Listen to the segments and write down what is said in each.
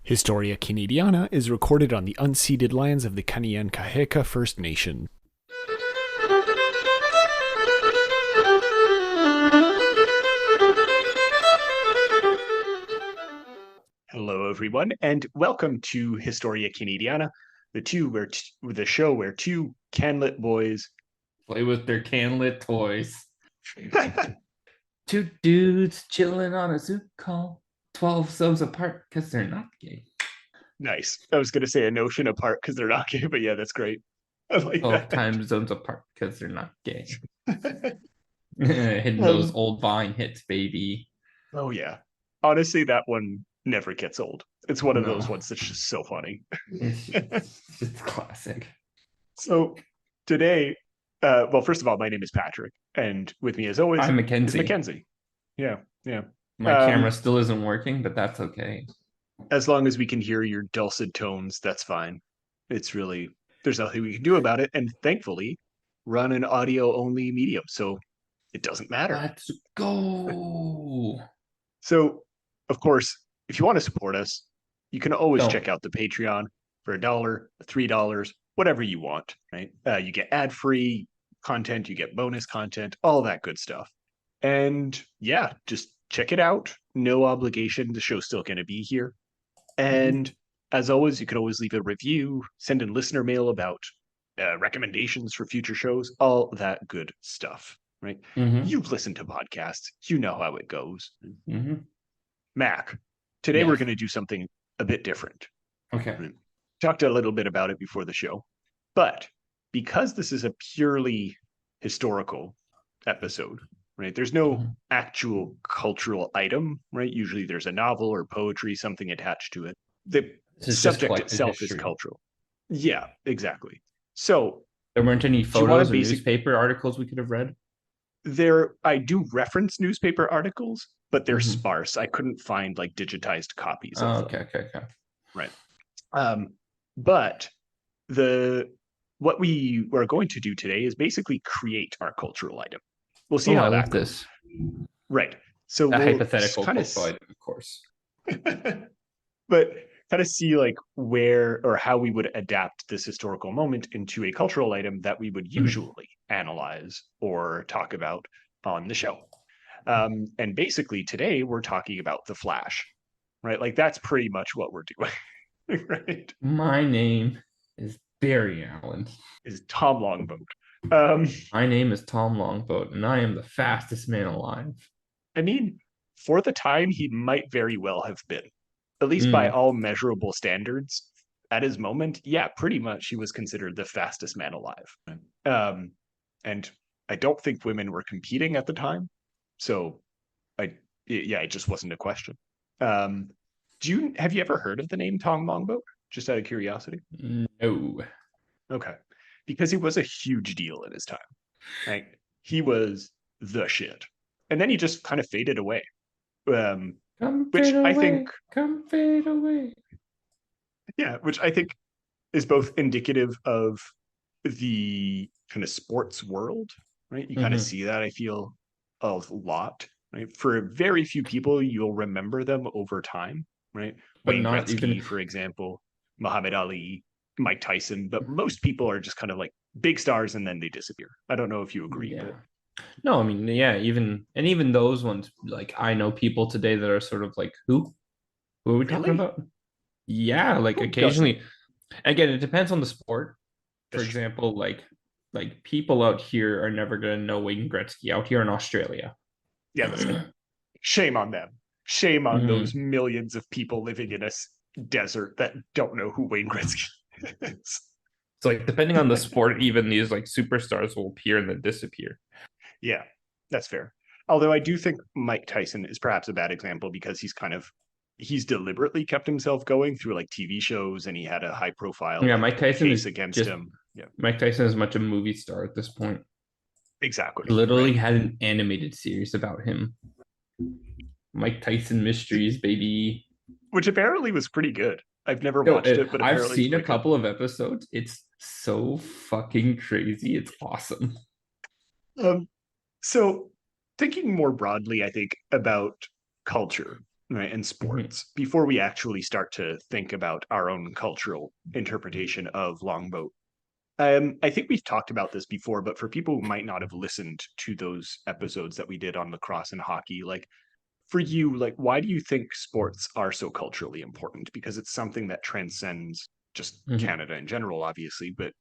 Historia Canadiana is recorded on the unceded lands of the Kanien'kehá:ka First Nation. Hello, everyone, and welcome to Historia Canadiana, the show where two canlit boys play with their canlit toys. Two dudes chilling on a Zoom call, 12 zones apart because they're not gay. Nice. I was going to say a notion apart because they're not gay, but yeah, that's great. I like 12 that. time zones apart because they're not gay. Hitting those old Vine hits, baby. Oh, yeah. Honestly, that one never gets old. It's one of those ones that's just so funny. It's classic. So today, well, first of all, my name is Patrick, and with me, as always, I'm Mackenzie. is Mackenzie. Yeah. My camera still isn't working, but that's okay. As long as we can hear your dulcet tones, that's fine. It's really, there's nothing we can do about it. And thankfully, run an audio only medium, so it doesn't matter. Let's go. So, of course, if you want to support us, you can always check out the Patreon for $1, $3, whatever you want, right? You get ad-free content, you get bonus content, all that good stuff. And yeah, just check it out. No obligation. The show's still going to be here. And as always, you can always leave a review, send in listener mail about recommendations for future shows, all that good stuff, right? You've listened to podcasts. You know how it goes. Mac, today we're going to do something a bit different. Okay. Talked a little bit about it before the show, but because this is a purely historical episode, right? There's no actual cultural item, right? Usually there's a novel or poetry, something attached to it. The subject itself is cultural. Yeah, exactly. So there weren't any photos or newspaper articles we could have read? I do reference newspaper articles, but they're sparse. I couldn't find like digitized copies of them. Okay. Right. But what we are going to do today is basically create our cultural item. We'll see how that goes. Right. So a hypothetical cultural item, of course. But kind of see like where or how we would adapt this historical moment into a cultural item that we would usually analyze or talk about on the show. And basically today we're talking about The Flash, right? Like that's pretty much what we're doing, right? My name is Barry Allen. Is Tom Longboat. My name is Tom Longboat, and I am the fastest man alive. I mean, for the time, he might very well have been, at least by all measurable standards. At his moment, yeah, pretty much he was considered the fastest man alive. And I don't think women were competing at the time, so it just wasn't a question. Have you ever heard of the name Tom Longboat? Just out of curiosity? No. Okay. Because he was a huge deal in his time. Right? He was the shit. And then he just kind of faded away. Come fade away. Yeah, which I think is both indicative of the kind of sports world, right? You kind of see that, I feel, a lot. Right? For very few people, you'll remember them over time, right? But Wayne not Gretzky, even for example, Muhammad Ali, Mike Tyson, but most people are just kind of like big stars and then they disappear. I don't know if you agree. Yeah. No, I mean, yeah, even those ones, like I know people today that are sort of like, who are we talking about? Yeah, like occasionally. Again, it depends on the sport. For example, like people out here are never gonna know Wayne Gretzky out here in Australia. Yeah, shame on them. Shame on those millions of people living in a desert that don't know who Wayne Gretzky is. So like depending on the sport, even these like superstars will appear and then disappear. Yeah, that's fair. Although I do think Mike Tyson is perhaps a bad example because he's deliberately kept himself going through like TV shows and he had a high profile Mike Tyson case against him. Yeah. Mike Tyson is much a movie star at this point. Exactly. He literally had an animated series about him. Mike Tyson Mysteries, baby. Which apparently was pretty good. I've never watched it, but I've seen a couple of episodes. It's so fucking crazy. It's awesome. So thinking more broadly, I think, about culture, right, and sports before we actually start to think about our own cultural interpretation of Longboat. I think we've talked about this before, but for people who might not have listened to those episodes that we did on lacrosse and hockey, like for you, like why do you think sports are so culturally important? Because it's something that transcends just Canada in general, obviously, but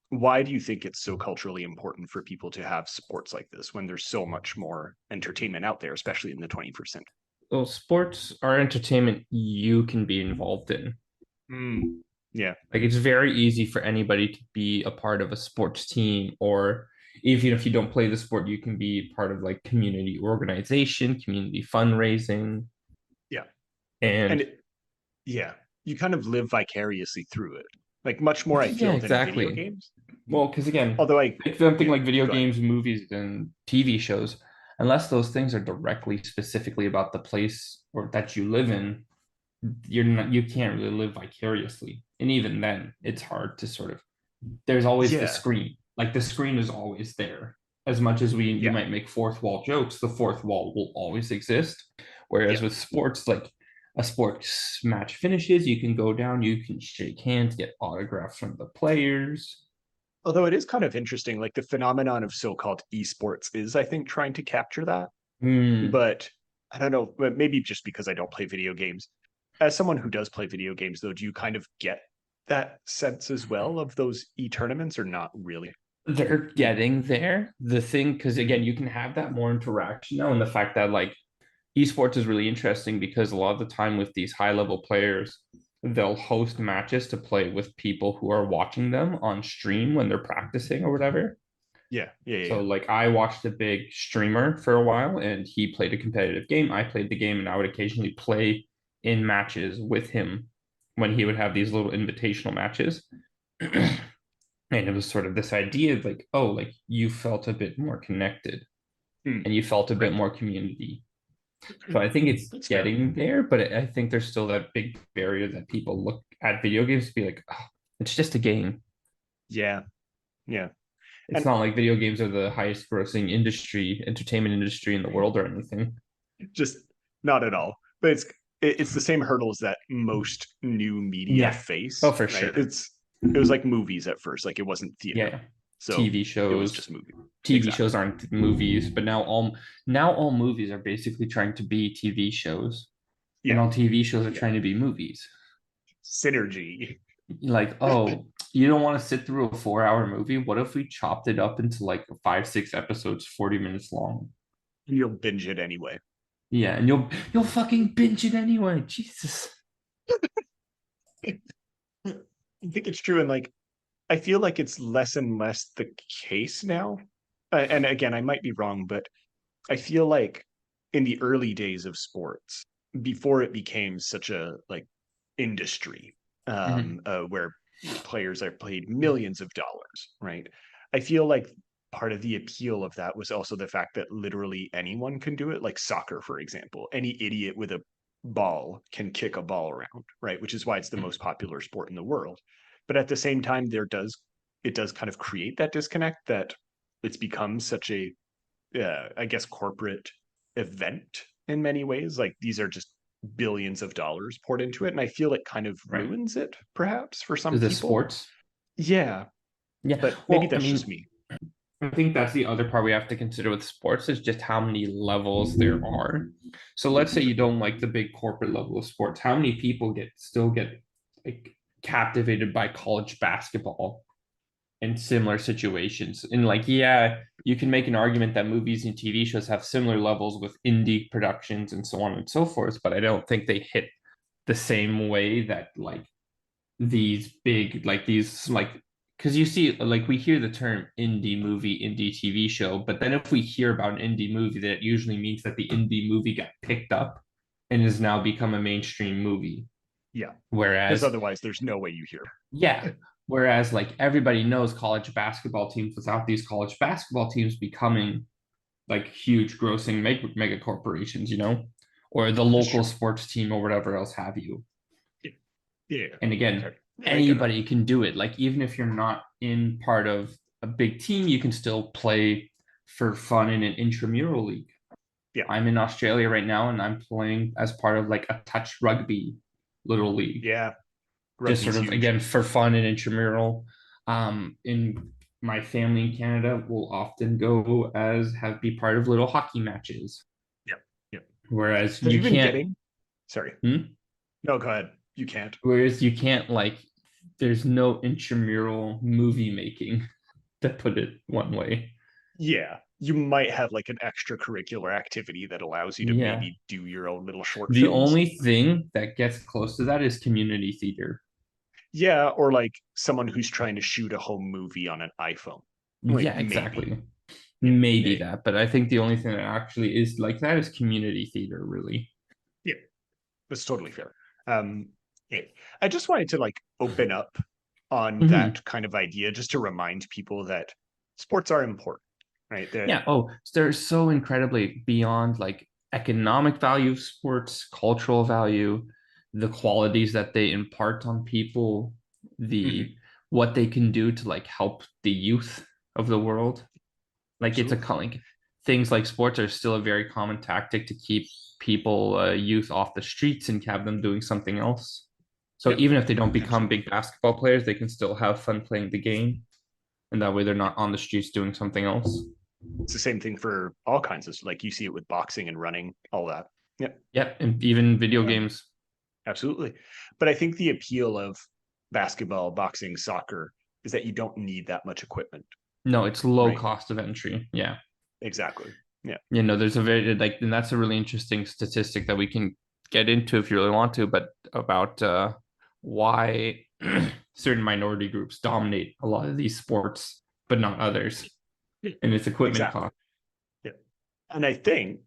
why do you think it's so culturally important for people to have sports like this when there's so much more entertainment out there, especially in the 21st century? Well, sports are entertainment you can be involved in. Yeah. Like it's very easy for anybody to be a part of a sports team, or even if you don't play the sport, you can be part of like community organization, community fundraising. Yeah. And yeah, you kind of live vicariously through it. Like much more, I yeah, feel, than video exactly. games. Well, because again, Although I something yeah, like video go ahead. games, movies, and TV shows, unless those things are directly specifically about the place or that you live in, you can't really live vicariously. And even then, it's hard to sort of there's always the Yeah. screen. Like the screen is always there. As much as we you Yeah. might make fourth wall jokes, the fourth wall will always exist. Whereas Yeah. with sports, like a sports match finishes, you can go down, you can shake hands, get autographs from the players. Although it is kind of interesting, like the phenomenon of so-called esports is, I think, trying to capture that. Mm. But I don't know, but maybe just because I don't play video games. As someone who does play video games, though, do you kind of get that sense as well of those e-tournaments or not really? They're getting there. The thing, because again, you can have that more interaction now, and the fact that like esports is really interesting because a lot of the time with these high level players, they'll host matches to play with people who are watching them on stream when they're practicing or whatever. Yeah. Yeah. Yeah. So like I watched a big streamer for a while and he played a competitive game. I played the game and I would occasionally play in matches with him when he would have these little invitational matches. And it was sort of this idea of like, oh, like you felt a bit more connected and you felt a bit Right. more community. So I think it's That's fair. getting there, but I think there's still that big barrier that people look at video games to be like, oh, it's just a game. Yeah. Yeah. It's And not like video games are the highest grossing industry, entertainment industry in the world or anything. just not at all. But it's the same hurdles that most new media Yeah. Oh, face, for right? sure. It was like movies at first, like it wasn't theater. Yeah. So TV it was shows. just movie. TV Exactly. shows aren't movies, but now all movies are basically trying to be TV shows. And Yeah. all TV shows are Yeah. trying to be movies. Synergy. Like, oh, you don't want to sit through a 4 hour movie? What if we chopped it up into like 5, 6 episodes, 40 minutes long? You'll binge it anyway. Yeah, and you'll fucking binge it anyway. Jesus. I think it's true. And like, I feel like it's less and less the case now. And again, I might be wrong, but I feel like in the early days of sports, before it became such a like industry, where players are paid millions of dollars, right? I feel like part of the appeal of that was also the fact that literally anyone can do it, like soccer, for example. Any idiot with a ball can kick a ball around, right? Which is why it's the most popular sport in the world. But at the same time, it does kind of create that disconnect that it's become such a I guess corporate event in many ways. Like these are just billions of dollars poured into it, and I feel it kind of Right. ruins it, perhaps for some Is this people. sports? Yeah, Yeah. but maybe Well, I that's just mean, me. I think that's the other part we have to consider with sports is just how many levels there are. So let's say you don't like the big corporate level of sports. How many people still get like captivated by college basketball in similar situations? And like, yeah, you can make an argument that movies and TV shows have similar levels with indie productions and so on and so forth, but I don't think they hit the same way that like these big like these like because you see like we hear the term indie movie indie TV show, but then if we hear about an indie movie, that usually means that the indie movie got picked up and has now become a mainstream movie. Yeah, because Whereas otherwise there's no way you hear. yeah, whereas like everybody knows college basketball teams without these college basketball teams becoming like huge grossing mega corporations, or the local Sure. sports team or whatever else have you. Yeah. And again, Okay. Yeah, anybody can do it. Like even if you're not in part of a big team, you can still play for fun in an intramural league. I'm in Australia right now, and I'm playing as part of like a touch rugby little league. Yeah. Just Rugby's sort of huge. again for fun and intramural. In my family in Canada will often go as have be part of little hockey matches. Yep. Yep. Whereas Have you you been can't. getting? Sorry. Hmm? No, go ahead. You can't. Whereas you can't like. There's no intramural movie making, to put it one way. Yeah. You might have like an extracurricular activity that allows you to Yeah. maybe do your own little short The films. only thing that gets close to that is community theater. Yeah, or like someone who's trying to shoot a home movie on an iPhone. Like Yeah, maybe. exactly. Yeah. Maybe Eh, that, but I think the only thing that actually is like that is community theater, really. Yeah. That's totally fair. Um, yeah. I just wanted to like open up on Mhm. that kind of idea just to remind people that sports are important, right? That Yeah. Oh, so they're so incredibly beyond like economic value of sports, cultural value, the qualities that they impart on people, Mhm, the what they can do to like help the youth of the world. Like it's a absolutely. like things like sports are still a very common tactic to keep people, youth off the streets and have them doing something else. So Yep, even if they don't become absolutely. big basketball players, they can still have fun playing the game, and that way they're Yeah. not on the streets doing something else. It's the same thing for all kinds of like you see it with boxing and running, all that. Yeah. Yep, and even video Um, games. absolutely. But I think the appeal of basketball, boxing, soccer is that you don't need that much equipment, No, it's low right? cost of entry. Yeah. Exactly. Yeah. There's a very like, and that's a really interesting statistic that we can get into if you really want to, but about why certain minority groups dominate a lot of these sports, but not others, and it's equipment Exactly. cost. Yeah. And I think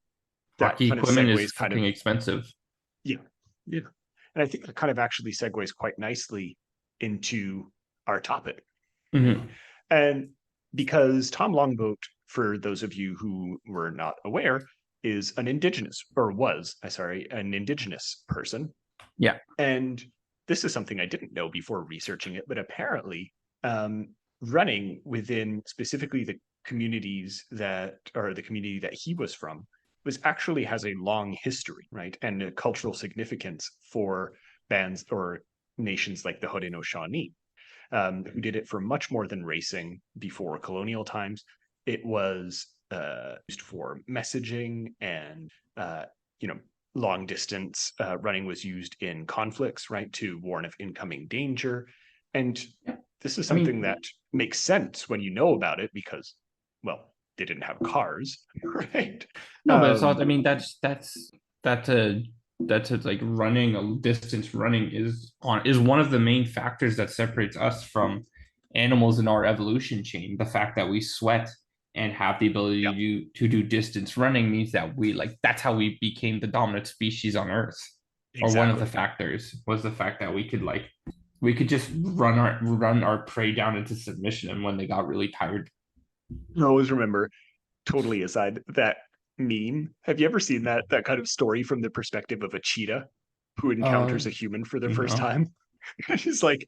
that Hockey kind of equipment is segues kind of, fucking expensive. yeah. Yeah. And I think that kind of actually segues quite nicely into our topic, right? Mhm. And because Tom Longboat, for those of you who were not aware, is an indigenous, or was, I sorry, an indigenous person. Yeah. And this is something I didn't know before researching it, but apparently, running within specifically the communities that, or the community that he was from, was actually has a long history, right? And a cultural significance for bands or nations like the Haudenosaunee, who did it for much more than racing before colonial times. It was used for messaging and uh, you know long distance running was used in conflicts, right, to warn of incoming danger. And this is I something mean, that makes sense when you know about it because, well, they didn't have cars, right? no, but it's all. Um, I mean, that's a like running a distance. Running is one of the main factors that separates us from animals in our evolution chain. The fact that we sweat and have the yeah, ability to do distance running means that we like that's how we became the dominant species on Earth. Or one of the exactly. factors was the fact that we could just run our prey down into submission, and when they got really tired. I always remember, totally aside, that meme. Have you ever seen that kind of story from the perspective of a cheetah who Uh, encounters a human for the first no, time? She's like,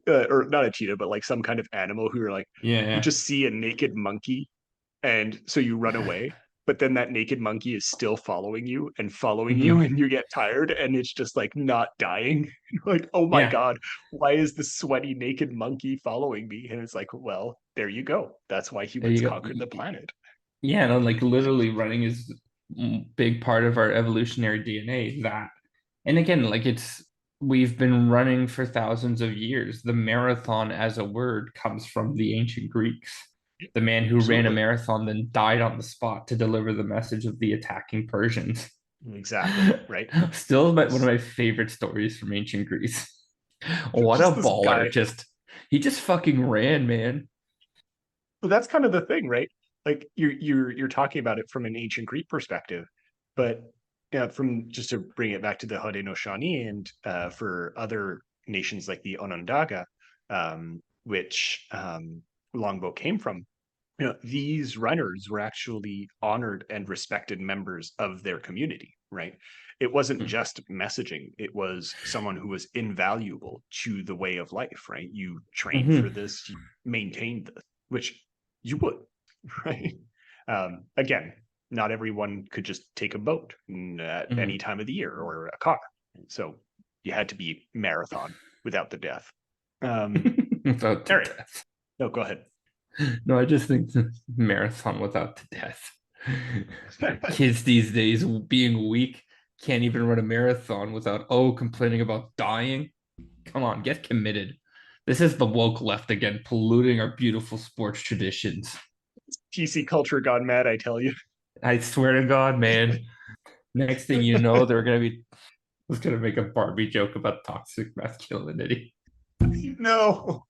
or not a cheetah, but like some kind of animal who are like, you yeah, just see a naked monkey, and so you run away. But then that naked monkey is still following you, hmm and you get tired, and it's just like not dying. You're like, oh my yeah. God, why is the sweaty naked monkey following me? And it's like, well, there you go. That's why There humans you go. conquered the planet. Yeah, no, like literally running is a big part of our evolutionary DNA. That, and again, like we've been running for thousands of years. The marathon as a word comes from the ancient Greeks. The man who ran a Absolutely. marathon then died on the spot to deliver the message of the attacking Persians. Exactly. Right. Still, one of my favorite stories from ancient Greece. What a Just this baller! guy. He just fucking ran, man. But that's kind of the thing, right? Like you're talking about it from an ancient Greek perspective, but yeah, from just to bring it back to the Haudenosaunee and for other nations like the Onondaga, which Longboat came from, these runners were actually honored and respected members of their community, right? It wasn't Hmm. just messaging, it was someone who was invaluable to the way of life, right? You trained for Mhm. this, you maintained this, which you would, right? Again, not everyone could just take a boat at any time of the year or a car. So you had to be marathon without the death. Without the Eric, death. no, go ahead. No, I just think marathon without the death. Kids these days being weak can't even run a marathon without complaining about dying. Come on, get committed. This is the woke left again, polluting our beautiful sports traditions. PC culture gone mad, I tell you. I swear to God, man. Next thing you know, they're gonna be was gonna make a Barbie joke about toxic masculinity. No,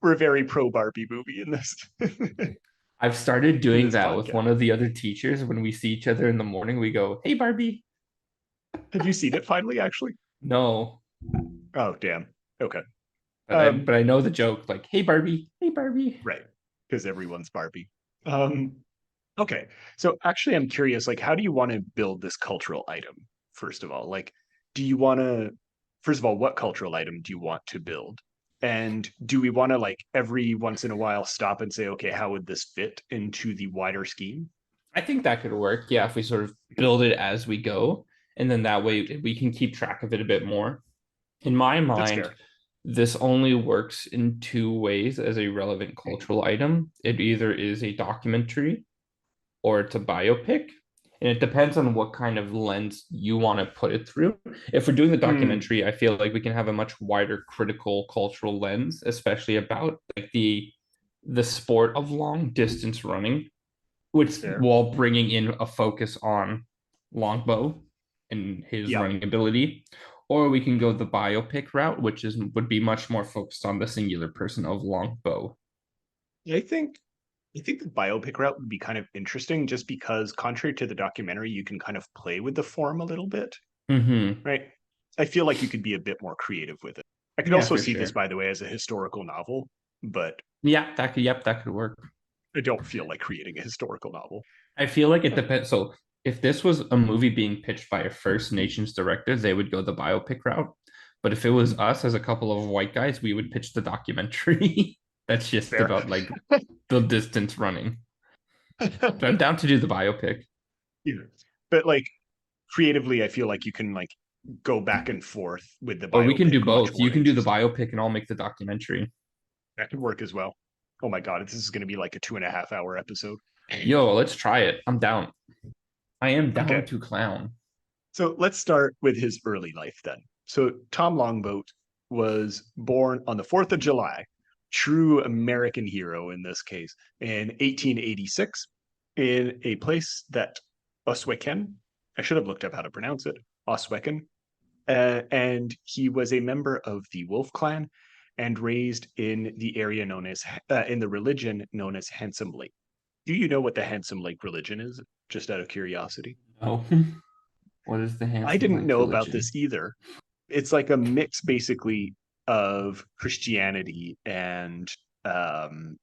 we're a very pro Barbie movie in this. I've started doing this that with podcast. one of the other teachers. When we see each other in the morning, we go, "Hey, Barbie." Have you seen it finally, actually? No, Oh, damn. Okay. but I know the joke. Like, "Hey, Barbie. Hey, Barbie." Right. Because everyone's Barbie. Okay. So actually, I'm curious, like, how do you want to build this cultural item, first of all? Like, do you want to, first of all, what cultural item do you want to build? And do we want to, like, every once in a while stop and say, okay, how would this fit into the wider scheme? I think that could work. Yeah, if we sort of build it as we go, and then that way we can keep track of it a bit more. In my That's mind, fair. this only works in two ways as a relevant cultural item. It either is a documentary or it's a biopic. And it depends on what kind of lens you want to put it through. If we're doing the Hmm. documentary, I feel like we can have a much wider critical cultural lens, especially about like the sport of long distance running, which That's fair. while bringing in a focus on Longboat and his Yep. running ability. Or we can go the biopic route, which is would be much more focused on the singular person of Longbow. I think I think the biopic route would be kind of interesting just because contrary to the documentary, you can kind of play with the form a little bit, Mm-hmm. right? I feel like you could be a bit more creative with it. I could Yeah, also for see this, sure. by the way, as a historical novel, but Yeah, that could work. I don't feel like creating a historical novel. I feel like it depends. So if this was a movie being pitched by a First Nations director, they would go the biopic route. But if it was us as a couple of white guys, we would pitch the documentary. That's just Fair. about like the distance running. But I'm down to do the biopic. Yeah. But like creatively, I feel like you can like go back and forth with the Or we can do biopic much both. You more can do the interesting. biopic and I'll make the documentary. That could work as well. Oh my God, this is going to be like a 2.5 hour episode. Yo, let's try it. I'm down. I am down Okay. to clown. So let's start with his early life then. So Tom Longboat was born on the 4th of July, true American hero in this case, in 1886 in a place that Osweken, I should have looked up how to pronounce it, Osweken, and he was a member of the Wolf Clan and raised in the area known as, in the religion known as Handsome Lake. Do you know what the Handsome Lake religion is? Just out of curiosity. Oh, what is the I handsome didn't lake know about religion? this either. It's like a mix basically of Christianity and in um,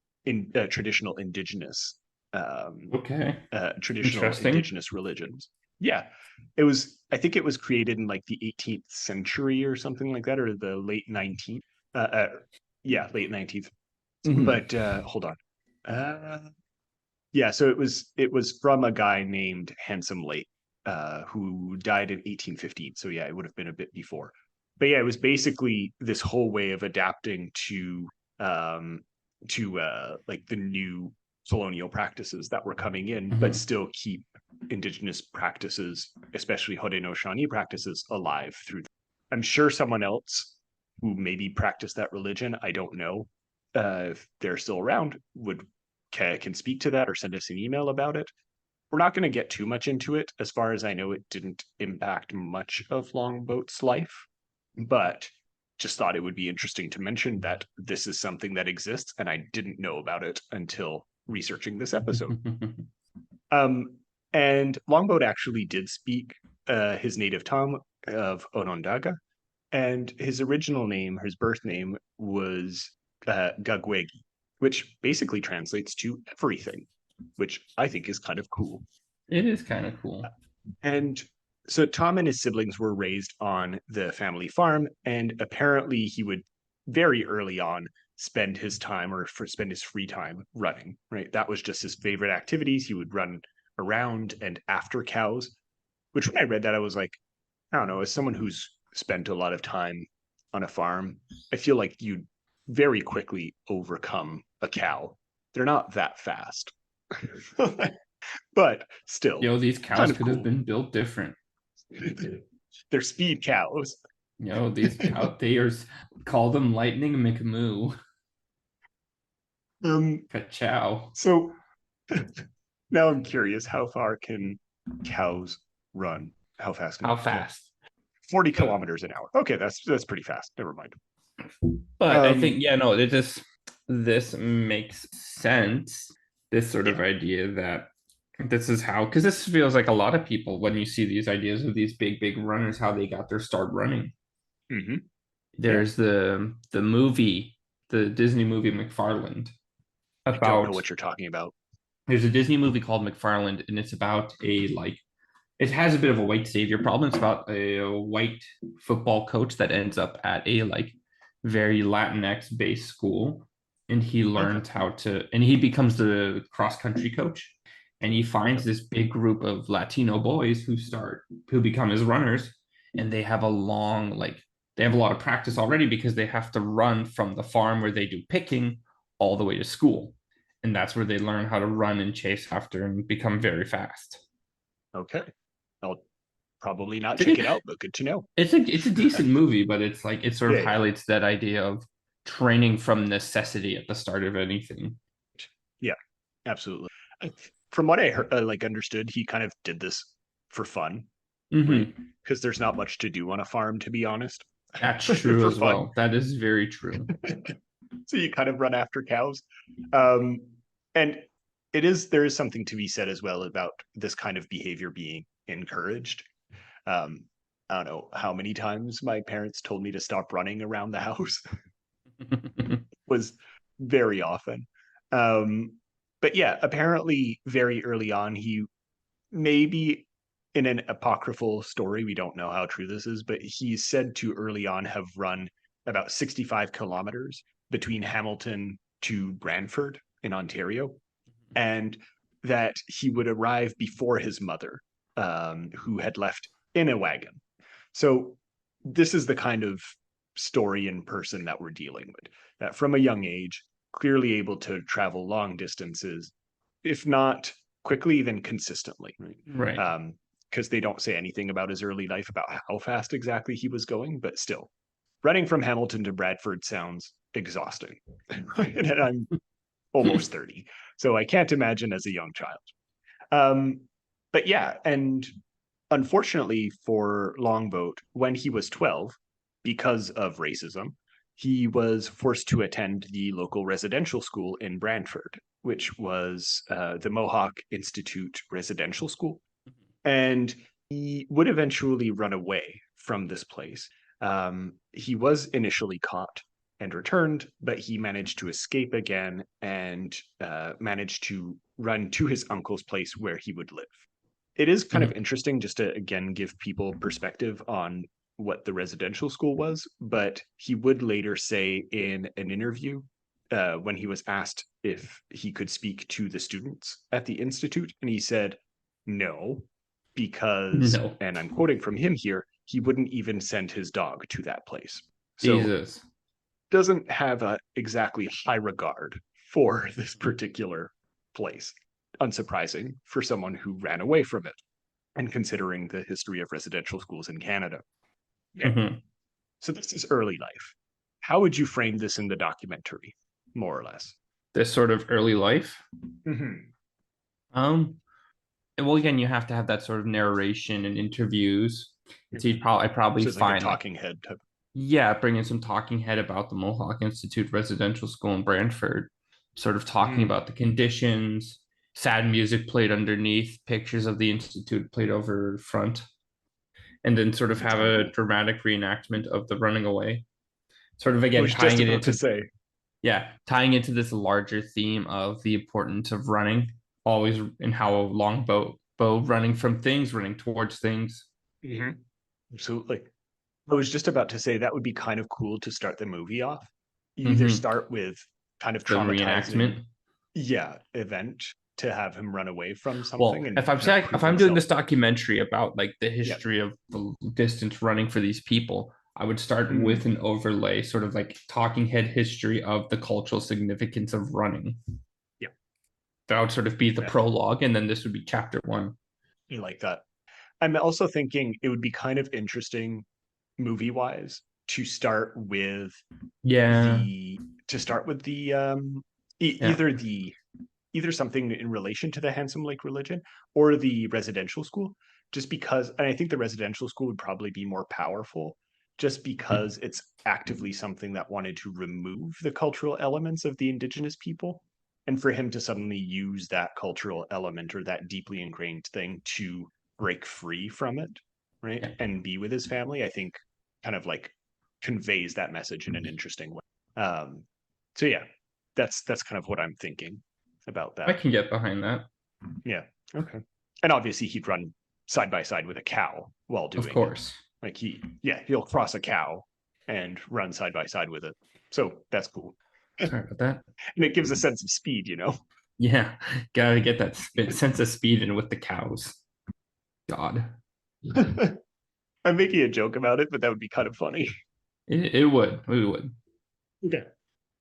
Okay, traditional interesting. indigenous religions. Yeah, it was. I think it was created in like the 18th century or something like that, or the late 19th. Yeah, late 19th. Hmm. But hold on. Yeah, so it was from a guy named Handsome Lake, who died in 1815. So yeah, it would have been a bit before. But yeah, it was basically this whole way of adapting um like the new colonial practices that were coming in, but Hmm. still keep indigenous practices, especially Haudenosaunee practices, alive through. I'm sure someone else who maybe practiced that religion, I don't know, if they're still around, would can speak to that or send us an email about it. We're not going to get too much into it. As far as I know, it didn't impact much of Longboat's life, but just thought it would be interesting to mention that this is something that exists, and I didn't know about it until researching this episode. Um, and Longboat actually did speak his native tongue of Onondaga, and his original name, his birth name, was Gagwegi, which basically translates to everything, which I think is kind of cool. It is kind of cool. And so Tom and his siblings were raised on the family farm, and apparently he would very early on spend his time or spend his free time running. Right, that was just his favorite activities. He would run around and after cows, which when I read that, I was like, I don't know, as someone who's spent a lot of time on a farm, I feel like you very quickly overcome a cow. They're not that fast, but still These cows kind of could have cool. been built different. They're speed cows. These cow they are call them Lightning McMoo. Ka-chow. So now I'm curious, how far can cows run? How fast can How yeah. fast? 40 kilometers an hour. Okay, that's pretty fast. Never mind. But I think this makes sense. This sort of idea that this is how, because this feels like a lot of people when you see these ideas of these big runners, how they got their start running. Mm-hmm. There's the movie, the Disney movie McFarland. I don't know what you're talking about. There's a Disney movie called McFarland, and it's about it has a bit of a white savior problem. It's about a white football coach that ends up at a very Latinx based school, and he learns and he becomes the cross country coach, and he finds this big group of Latino boys who become his runners, and they have a lot of practice already because they have to run from the farm where they do picking all the way to school. And that's where they learn how to run and chase after and become very fast. Okay. I'll probably not check it out, but good to know. It's a decent movie, but it sort of highlights that idea of training from necessity at the start of anything. Yeah, absolutely. From what I heard, understood, he kind of did this for fun, right? Because there's not much to do on a farm, to be honest. That's true as well. That is very true. So you kind of run after cows. And there is something to be said as well about this kind of behavior being encouraged. I don't know how many times my parents told me to stop running around the house. Was very often. But yeah, apparently very early on, he maybe in an apocryphal story, we don't know how true this is, but he's said to early on have run about 65 kilometers between Hamilton to Brantford in Ontario, and that he would arrive before his mother, who had left in a wagon. So this is the kind of story and person that we're dealing with, that from a young age, clearly able to travel long distances, if not quickly, then consistently. Right. Because they don't say anything about his early life about how fast exactly he was going, but still, running from Hamilton to Bradford sounds exhausting. And I'm almost 30, so I can't imagine as a young child. But yeah, and unfortunately for Longboat, when he was 12, because of racism, he was forced to attend the local residential school in Brantford, which was the Mohawk Institute Residential School. And he would eventually run away from this place. He was initially caught and returned, but he managed to escape again and managed to run to his uncle's place where he would live. It is kind of interesting just to, again, give people perspective on what the residential school was, but he would later say in an interview when he was asked if he could speak to the students at the institute, and he said no, because, and I'm quoting from him here, he wouldn't even send his dog to that place. So Jesus. Doesn't have a exactly high regard for this particular place. Unsurprising for someone who ran away from it, and considering the history of residential schools in Canada. Okay. So this is early life. How would you frame this in the documentary, more or less? This sort of early life? Well, again, you have to have that sort of narration and interviews. So I probably so find like a talking head type. Yeah, bring in some talking head about the Mohawk Institute Residential School in Brantford, sort of talking about the conditions, sad music played underneath, pictures of the institute played over front, and then sort of have a dramatic reenactment of the running away. Sort of again tying it into tying into this larger theme of the importance of running, always, and how a longboat running from things, running towards things. Absolutely. I was just about to say that would be kind of cool to start the movie off. You either start with kind of traumatizing reenactment, event, to have him run away from Well, something. And if I'm kind of saying, prove if I'm doing himself. this documentary about like the Yep. history of the distance running for these people, I would start Mm. with an overlay, sort of like talking head history of the cultural significance of running. Yeah. That would sort of be the Yeah. prologue, and then this would be chapter 1. I like that. I'm also thinking it would be kind of interesting movie wise to start with Yeah. Yeah. either something in relation to the Handsome Lake religion or the residential school, just because, and I think the residential school would probably be more powerful just because it's actively something that wanted to remove the cultural elements of the indigenous people. And for him to suddenly use that cultural element or that deeply ingrained thing to break free from it, right? Yeah. And be with his family, I think kind of like conveys that message in an interesting way. So yeah, that's kind of what I'm thinking about I that. can get behind that. Yeah. Okay. And obviously he'd run side by side with a cow while doing Of course. it. Like he'll cross a cow and run side by side with it. So that's cool. Sorry about that. And it gives a sense of speed, Yeah, gotta get that sense of speed in with the cows. God, I'm making a joke about it, but that would be kind of funny. it would. We would. Okay.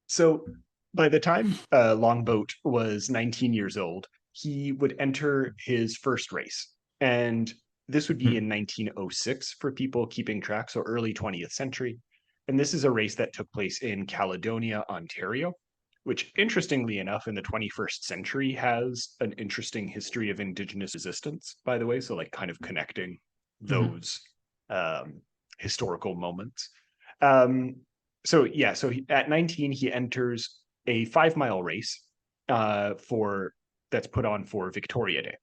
So by the time Longboat was 19 years old, he would enter his first race. And this would be in 1906 for people keeping track, so early 20th century. And this is a race that took place in Caledonia, Ontario, which interestingly enough, in the 21st century has an interesting history of Indigenous resistance, by the way. So, like, kind of connecting those historical moments. So at 19 he enters a 5 mile race for that's put on for Victoria Day,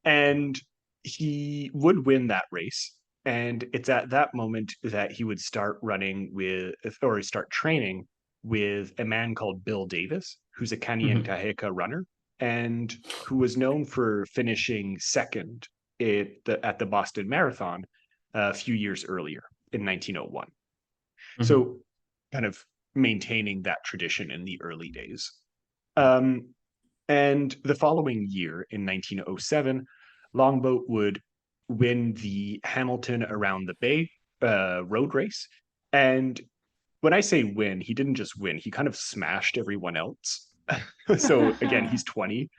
and he would win that race. And it's at that moment that he would start training with a man called Bill Davis, who's a Kanien'kehá:ka runner and who was known for finishing second at the Boston Marathon a few years earlier in 1901. So kind of maintaining that tradition in the early days. And the following year, in 1907, Longboat would win the Hamilton Around the Bay road race. And when I say win, he didn't just win, he kind of smashed everyone else. So again, he's 20.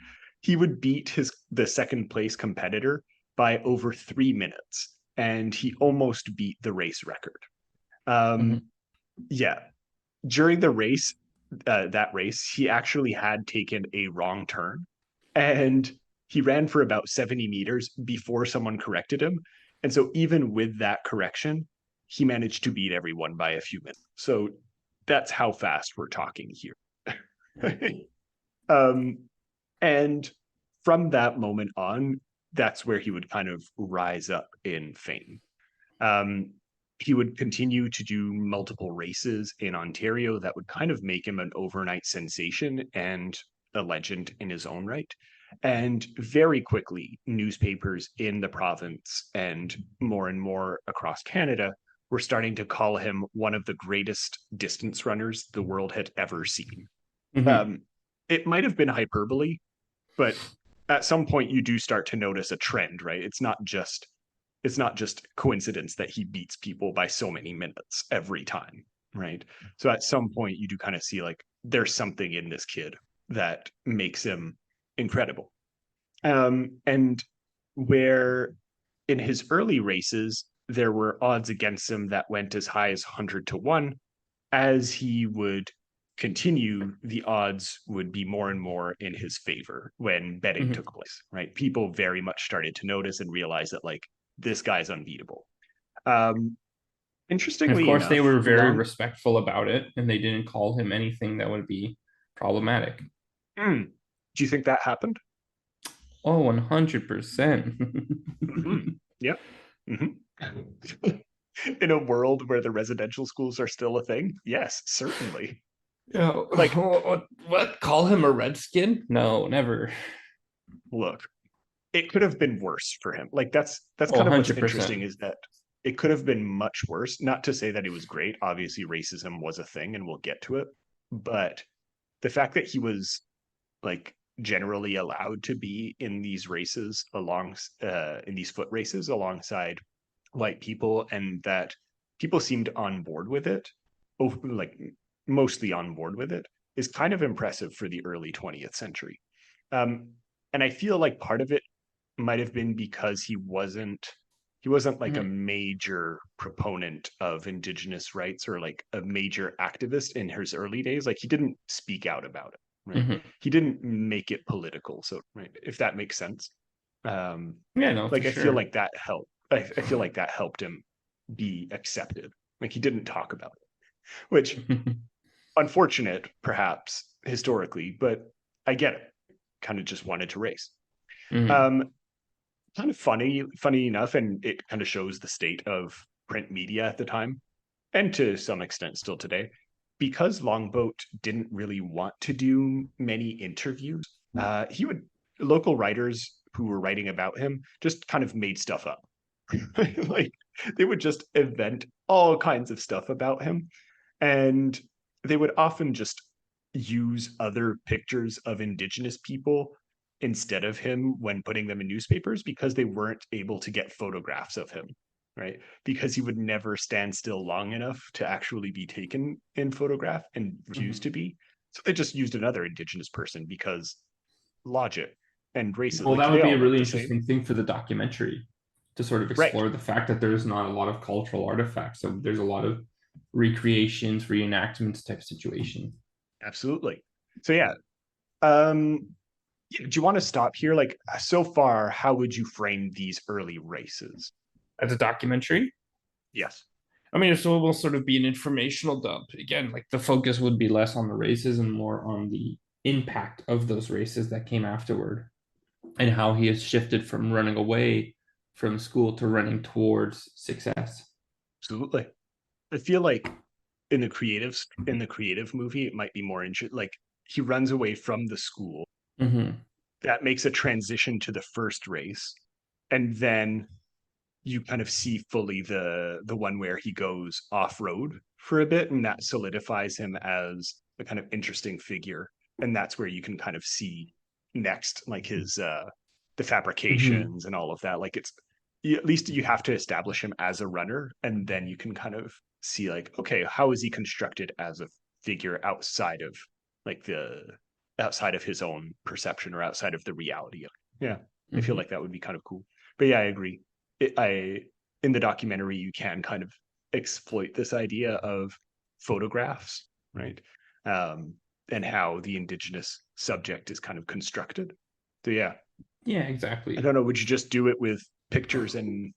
He would beat the second place competitor by over 3 minutes, and he almost beat the race record. Yeah, during the race, that race, he actually had taken a wrong turn, and he ran for about 70 meters before someone corrected him. And so even with that correction, he managed to beat everyone by a few minutes. So that's how fast we're talking here. And from that moment on, that's where he would kind of rise up in fame. He would continue to do multiple races in Ontario that would kind of make him an overnight sensation and a legend in his own right. And very quickly, newspapers in the province and more across Canada were starting to call him one of the greatest distance runners the world had ever seen. It might have been hyperbole, but at some point you do start to notice a trend, right? It's not just coincidence that he beats people by so many minutes every time, right? So at some point you do kind of see like there's something in this kid that makes him incredible. And where in his early races there were odds against him that went as high as 100 to 1, as he would continue, the odds would be more and more in his favor when betting took place, right? People very much started to notice and realize that like this guy's unbeatable. Interestingly of course, enough, they were very respectful about it, and they didn't call him anything that would be problematic. Do you think that happened? Oh, 100%. Yep. In a world where the residential schools are still a thing, yes, certainly. Yeah, like what? Call him a redskin? No, never. Look, it could have been worse for him. Like that's kind of what's 100%. interesting, is that it could have been much worse. Not to say that it was great. Obviously, racism was a thing, and we'll get to it. But the fact that he was like generally allowed to be in these races in these foot races alongside white people, and that people seemed on board with it, like mostly on board with it, is kind of impressive for the early 20th century. And I feel like part of it might have been because he wasn't like a major proponent of indigenous rights or like a major activist in his early days. Like he didn't speak out about it, right? He didn't make it political. So, right, if that makes sense. Yeah, no, for Like I feel sure. like that helped. I feel like that helped him be accepted. Like he didn't talk about it, which unfortunate perhaps historically, but I get it. Kind of just wanted to race. Um, Kind of funny enough, and it kind of shows the state of print media at the time, and to some extent still today, because Longboat didn't really want to do many interviews. He would Local writers who were writing about him just kind of made stuff up. Like they would just invent all kinds of stuff about him, and they would often just use other pictures of indigenous people instead of him when putting them in newspapers because they weren't able to get photographs of him, right? Because he would never stand still long enough to actually be taken in photograph and refused to be. So they just used another indigenous person because logic and races, Well, like that they would be all a look really the same. interesting thing for the documentary to sort of Right. explore the fact that there's not a lot of cultural artifacts. So there's a lot of recreations, reenactments type situation. Absolutely. So yeah. Um do you want to stop here? Like so far, how would you frame these early races? As a documentary, Yes. I mean, it will sort of be an informational dump. Again, like the focus would be less on the races and more on the impact of those races that came afterward and how he has shifted from running away from school to running towards success. Absolutely. I feel like in the creative movie, it might be more interesting. Like he runs away from the school. That makes a transition to the first race, and then you kind of see fully the one where he goes off road for a bit, and that solidifies him as a kind of interesting figure. And that's where you can kind of see next, like his the fabrications and all of that. Like at least you have to establish him as a runner, and then you can kind of see like, okay, how is he constructed as a figure outside of like the outside of his own perception or outside of the reality of it. Yeah, I feel like that would be kind of cool. But yeah, I agree. I In the documentary you can kind of exploit this idea of photographs, right? And how the indigenous subject is kind of constructed. So yeah, Yeah, I exactly. don't know. Would you just do it with pictures and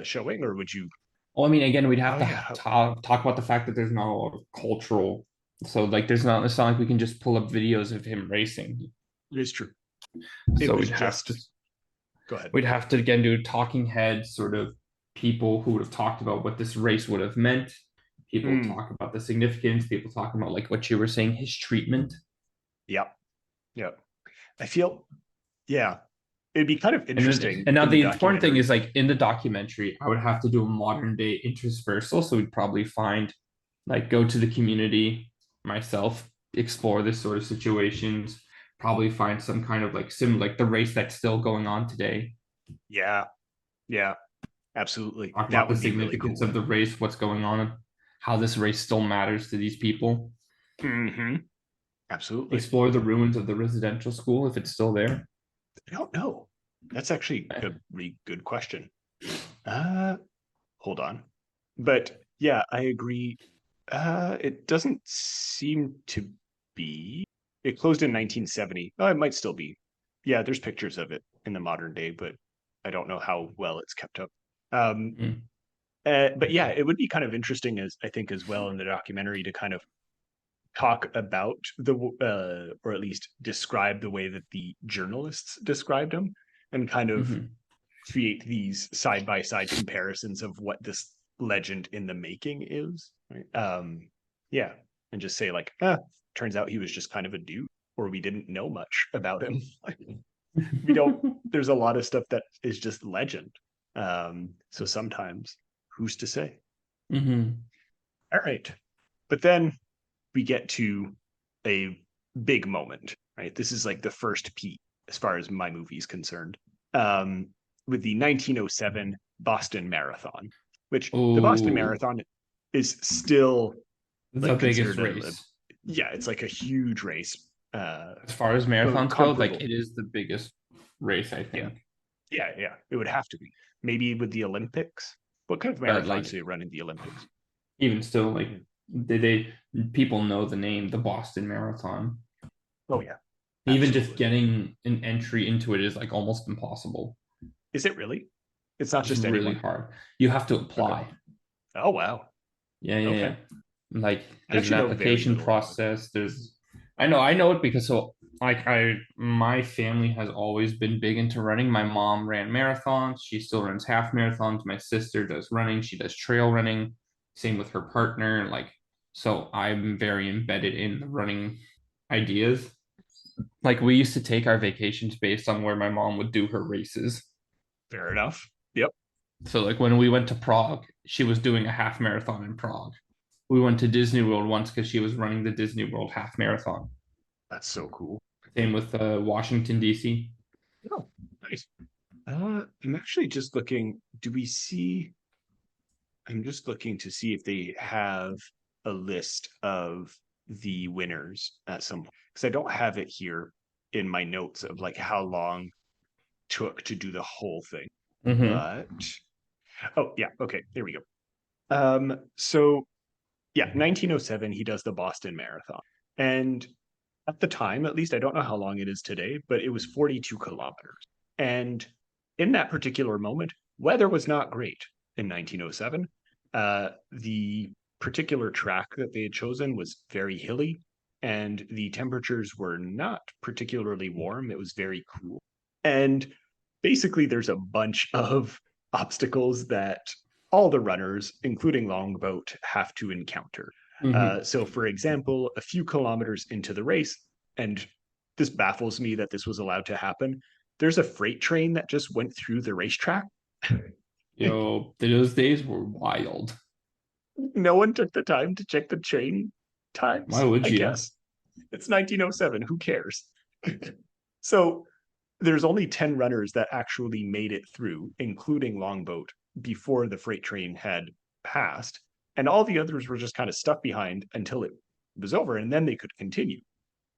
showing, or would you? Well, I mean, again, we'd have Oh to yeah, talk about the fact that there's not a lot of cultural. So, like, it's not like we can just pull up videos of him racing. it is true. It So was just. Go ahead. we'd have to again do talking heads, sort of people who would have talked about what this race would have meant. People Mm, talk about the significance. People talk about like what you were saying, his treatment. yep. Yep. I feel. Yeah, it'd be kind of interesting And now in the the important thing documentary. is like in the documentary, I would have to do a modern day interspersal. So we'd probably find like go to the community myself, explore this sort of situations, probably find some kind of like like the race that's still going on today. Yeah, yeah, absolutely. Talk That about the would be really significance cool. of the race, what's going on, how this race still matters to these people. Absolutely. Explore the ruins of the residential school if it's still there. I don't know. That's actually a really good question. Uh, Hold on. But yeah, I agree. It doesn't seem to be. It closed in 1970. Oh, it might still be. Yeah, there's pictures of it in the modern day, but I don't know how well it's kept up. Um, Mm. but yeah, it would be kind of interesting, as I think as well in the documentary, to kind of talk about or at least describe the way that the journalists described him, and kind of Mm-hmm. create these side by side comparisons of what this legend in the making is, right? Yeah, and just say like, turns out he was just kind of a dude, or we didn't know much about him. We don't. There's a lot of stuff that is just legend. So sometimes, who's to say? Mm-hmm. All right, but then we get to a big moment. right? This is like the first peak as far as my movie is concerned. With the 1907 Boston Marathon, which the Boston Oh, Marathon is still the like biggest considered race. yeah, it's like a huge race. As far as But marathons go, like comparable. it is the biggest race, I Yeah. think. Yeah. It would have to be. Maybe with the Olympics. What kind of But marathons like do they run in the Olympics? even still, like they people know the name, the Boston Marathon. Oh yeah, Even just absolutely. getting an entry into it is like almost impossible. Is it really? It's not It's just really anyone. hard. You have to Okay. apply. Oh wow. Yeah. Okay. Like I there's an actually know very application little about it. process. I know it because so like my family has always been big into running. My mom ran marathons. She still runs half marathons. My sister does running. She does trail running. Same with her partner. Like so I'm very embedded in the running ideas. Like we used to take our vacations based on where my mom would do her races. Fair enough. Yep. So like when we went to Prague, she was doing a half marathon in Prague. We went to Disney World once because she was running the Disney World half marathon. That's so cool. Same with Washington D.C. Oh, nice. I'm actually just looking. Do we see? I'm just looking to see if they have a list of the winners at some point because I don't have it here in my notes of like how long it took to do the whole thing. Mm-hmm. But oh yeah, okay, there we go. So yeah, 1907 he does the Boston Marathon. And at the time, at least I don't know how long it is today, but it was 42 kilometers. And in that particular moment, weather was not great in 1907. The particular track that they had chosen was very hilly, and the temperatures were not particularly warm. It was very cool. And basically, there's a bunch of obstacles that all the runners, including Longboat, have to encounter. Mm-hmm. So, for example, a few kilometers into the race, and this baffles me that this was allowed to happen. There's a freight train that just went through the racetrack. Yo, those days were wild. No one took the time to check the train Why times, would I you? guess. It's 1907. Who cares? So there's only 10 runners that actually made it through, including Longboat, before the freight train had passed. And all the others were just kind of stuck behind until it was over, and then they could continue.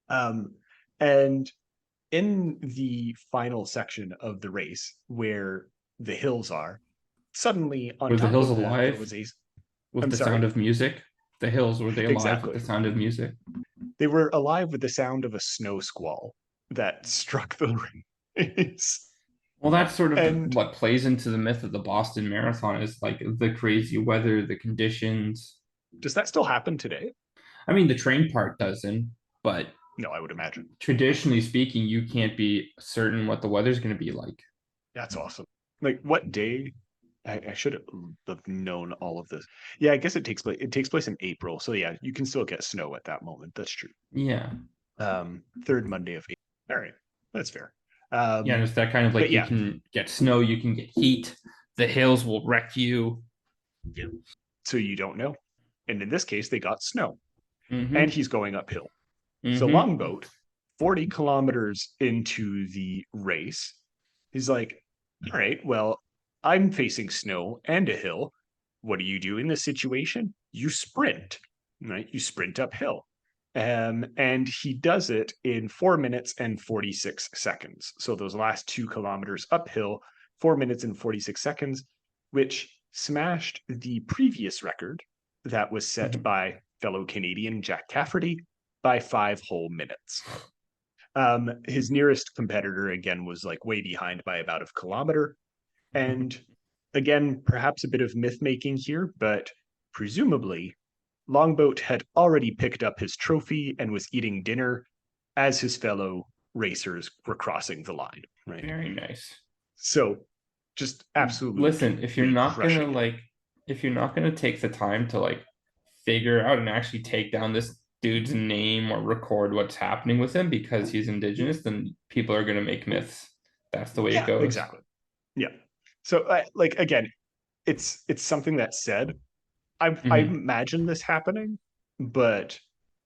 Um, and in the final section of the race, where the hills are, suddenly on Were the top hills of that, there alive was a. with I'm the sound sorry? of music? The hills, were they alive with the Exactly. sound of music? They were alive with the sound of a snow squall that struck the race. Well, that's sort of And what plays into the myth of the Boston Marathon is like the crazy weather, the conditions. does that still happen today? I mean, the train part doesn't, but No, I would imagine. traditionally speaking, you can't be certain what the weather's going to be like. That's awesome. Like what day? I should have known all of this. Yeah, I guess it takes place. It takes place in April, so yeah, you can still get snow at that moment. That's true. Yeah. Third Monday of April. All right, that's fair. Yeah, and it's that kind of But like you yeah, can get snow, you can get heat, the hills will wreck you. yeah. So you don't know, and in this case, they got snow, and Mm-hmm. he's going uphill. So Mm-hmm. Longboat, 40 kilometers into the race, he's like, all right, well, I'm facing snow and a hill. What do you do in this situation? You sprint, right? You sprint uphill. And he does it in 4 minutes and 46 seconds. So those last 2 kilometers uphill, 4 minutes and 46 seconds, which smashed the previous record that was set Mm-hmm. by fellow Canadian Jack Cafferty by 5 whole minutes. His nearest competitor, again, was like way behind by about a kilometer. And again, perhaps a bit of myth making here, but presumably, Longboat had already picked up his trophy and was eating dinner as his fellow racers were crossing the line, right? Very nice. So just absolutely Listen, if you're not gonna crushing it. like, if you're not gonna take the time to like figure out and actually take down this dude's name or record what's happening with him because he's indigenous, then people are gonna make myths. That's the way it Yeah, goes. exactly. Yeah. So, like again, it's something that said I Mm-hmm. imagine this happening, but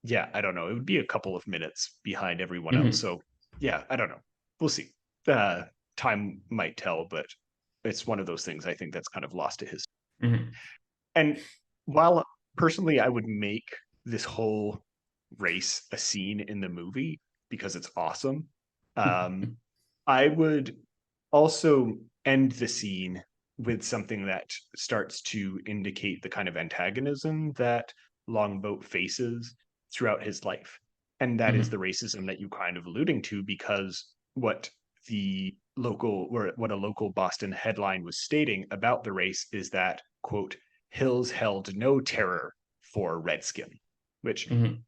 yeah, I don't know. It would be a couple of minutes behind everyone else. Mhm. So yeah, I don't know. We'll see. Time might tell, but it's one of those things I think that's kind of lost to his. Mhm. And while personally I would make this whole race a scene in the movie because it's awesome, um, I would also end the scene with something that starts to indicate the kind of antagonism that Longboat faces throughout his life. And that is the Mhm. racism that you kind of alluding to, because what the local or what a local Boston headline was stating about the race is that, quote, Hills held no terror for Redskin, which, Mhm.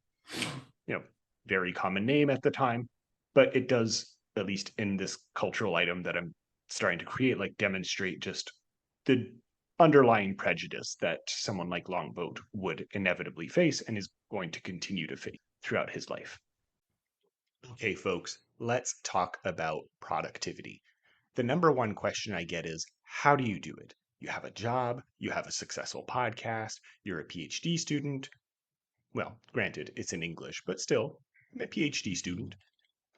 you know, very common name at the time, but it does, at least in this cultural item that I'm starting to create, like demonstrate just the underlying prejudice that someone like Longboat would inevitably face and is going to continue to face throughout his life. Okay, folks, let's talk about productivity. The number one question I get is, how do you do it? You have a job, you have a successful podcast, you're a PhD student. Well, granted, it's in English, but still, I'm a PhD student.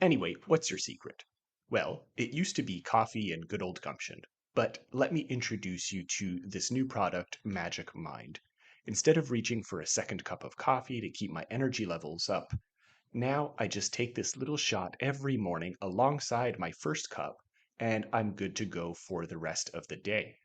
Anyway, what's your secret? Well, it used to be coffee and good old gumption, but let me introduce you to this new product, Magic Mind. Instead of reaching for a second cup of coffee to keep my energy levels up, now I just take this little shot every morning alongside my first cup, and I'm good to go for the rest of the day.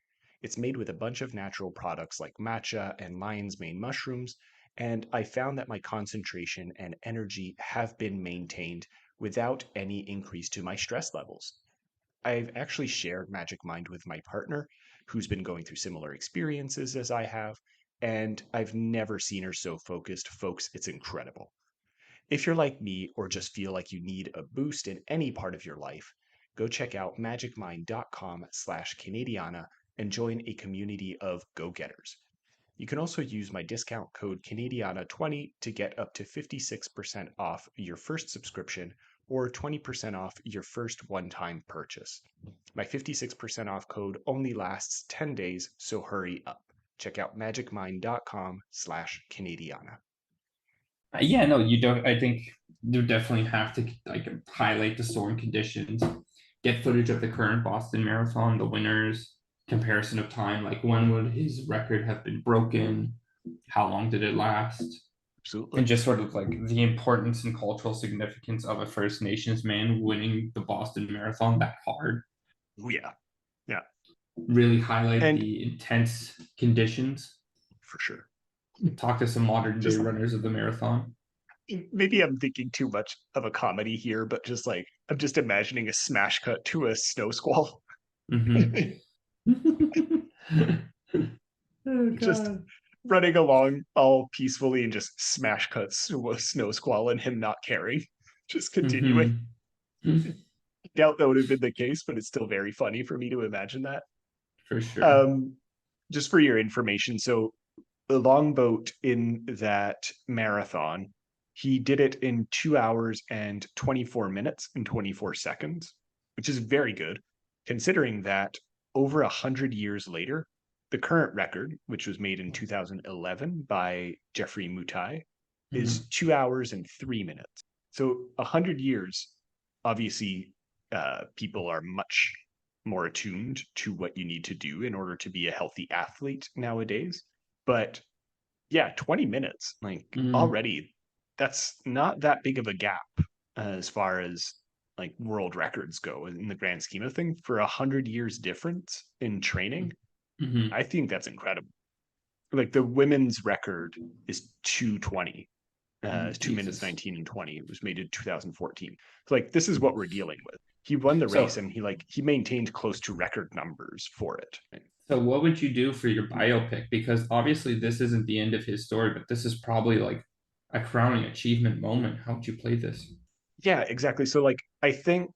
It's made with a bunch of natural products like matcha and lion's mane mushrooms, and I found that my concentration and energy have been maintained without any increase to my stress levels. I've actually shared Magic Mind with my partner, who's been going through similar experiences as I have, and I've never seen her so focused. Folks, it's incredible. If you're like me or just feel like you need a boost in any part of your life, go check out magicmind.com/Canadiana and join a community of go-getters. You can also use my discount code Canadiana20 to get up to 56% off your first subscription or 20% off your first one-time purchase. My 56% off code only lasts 10 days, so hurry up. Check out magicmind.com/Canadiana. Yeah, no, you don't. I think you definitely have to like highlight the storm conditions, get footage of the current Boston Marathon, the winners, comparison of time, like when would his record have been broken, how long did it last, and Absolutely. just sort of like the importance and cultural significance of a First Nations man winning the Boston Marathon that hard. Oh, yeah. Yeah. Really highlight And the intense conditions. for sure. Talk to some modern day Just runners of the marathon. maybe I'm thinking too much of a comedy here, but just like I'm just imagining a smash cut to a snow squall. Mm-hmm. Oh Just God. running along all peacefully and just smash cuts to a snow squall and him not caring. Just continuing. Mm-hmm. Doubt that would have been the case, but it's still very funny for me to imagine that. For sure. Um, just for your information, so the longboat in that marathon, he did it in 2 hours and 24 minutes and 24 seconds, which is very good, considering that over 100 years later, the current record, which was made in 2011 by Jeffrey Mutai, is Mhm. 2 hours and 3 minutes. So 100 years, obviously, people are much more attuned to what you need to do in order to be a healthy athlete nowadays. But yeah, 20 minutes, like Mhm. already, that's not that big of a gap as far as like world records go in the grand scheme of things. For 100 years difference in training, Mhm. I think that's incredible. Like the women's record is 2:20, it's 2 minutes Jesus. 19 and 20. It was made in 2014. So like this is what we're dealing with. He won the race So, and he maintained close to record numbers for it. so what would you do for your biopic? Because obviously this isn't the end of his story, but this is probably like a crowning achievement moment. How would you play this? Yeah, exactly. So like I think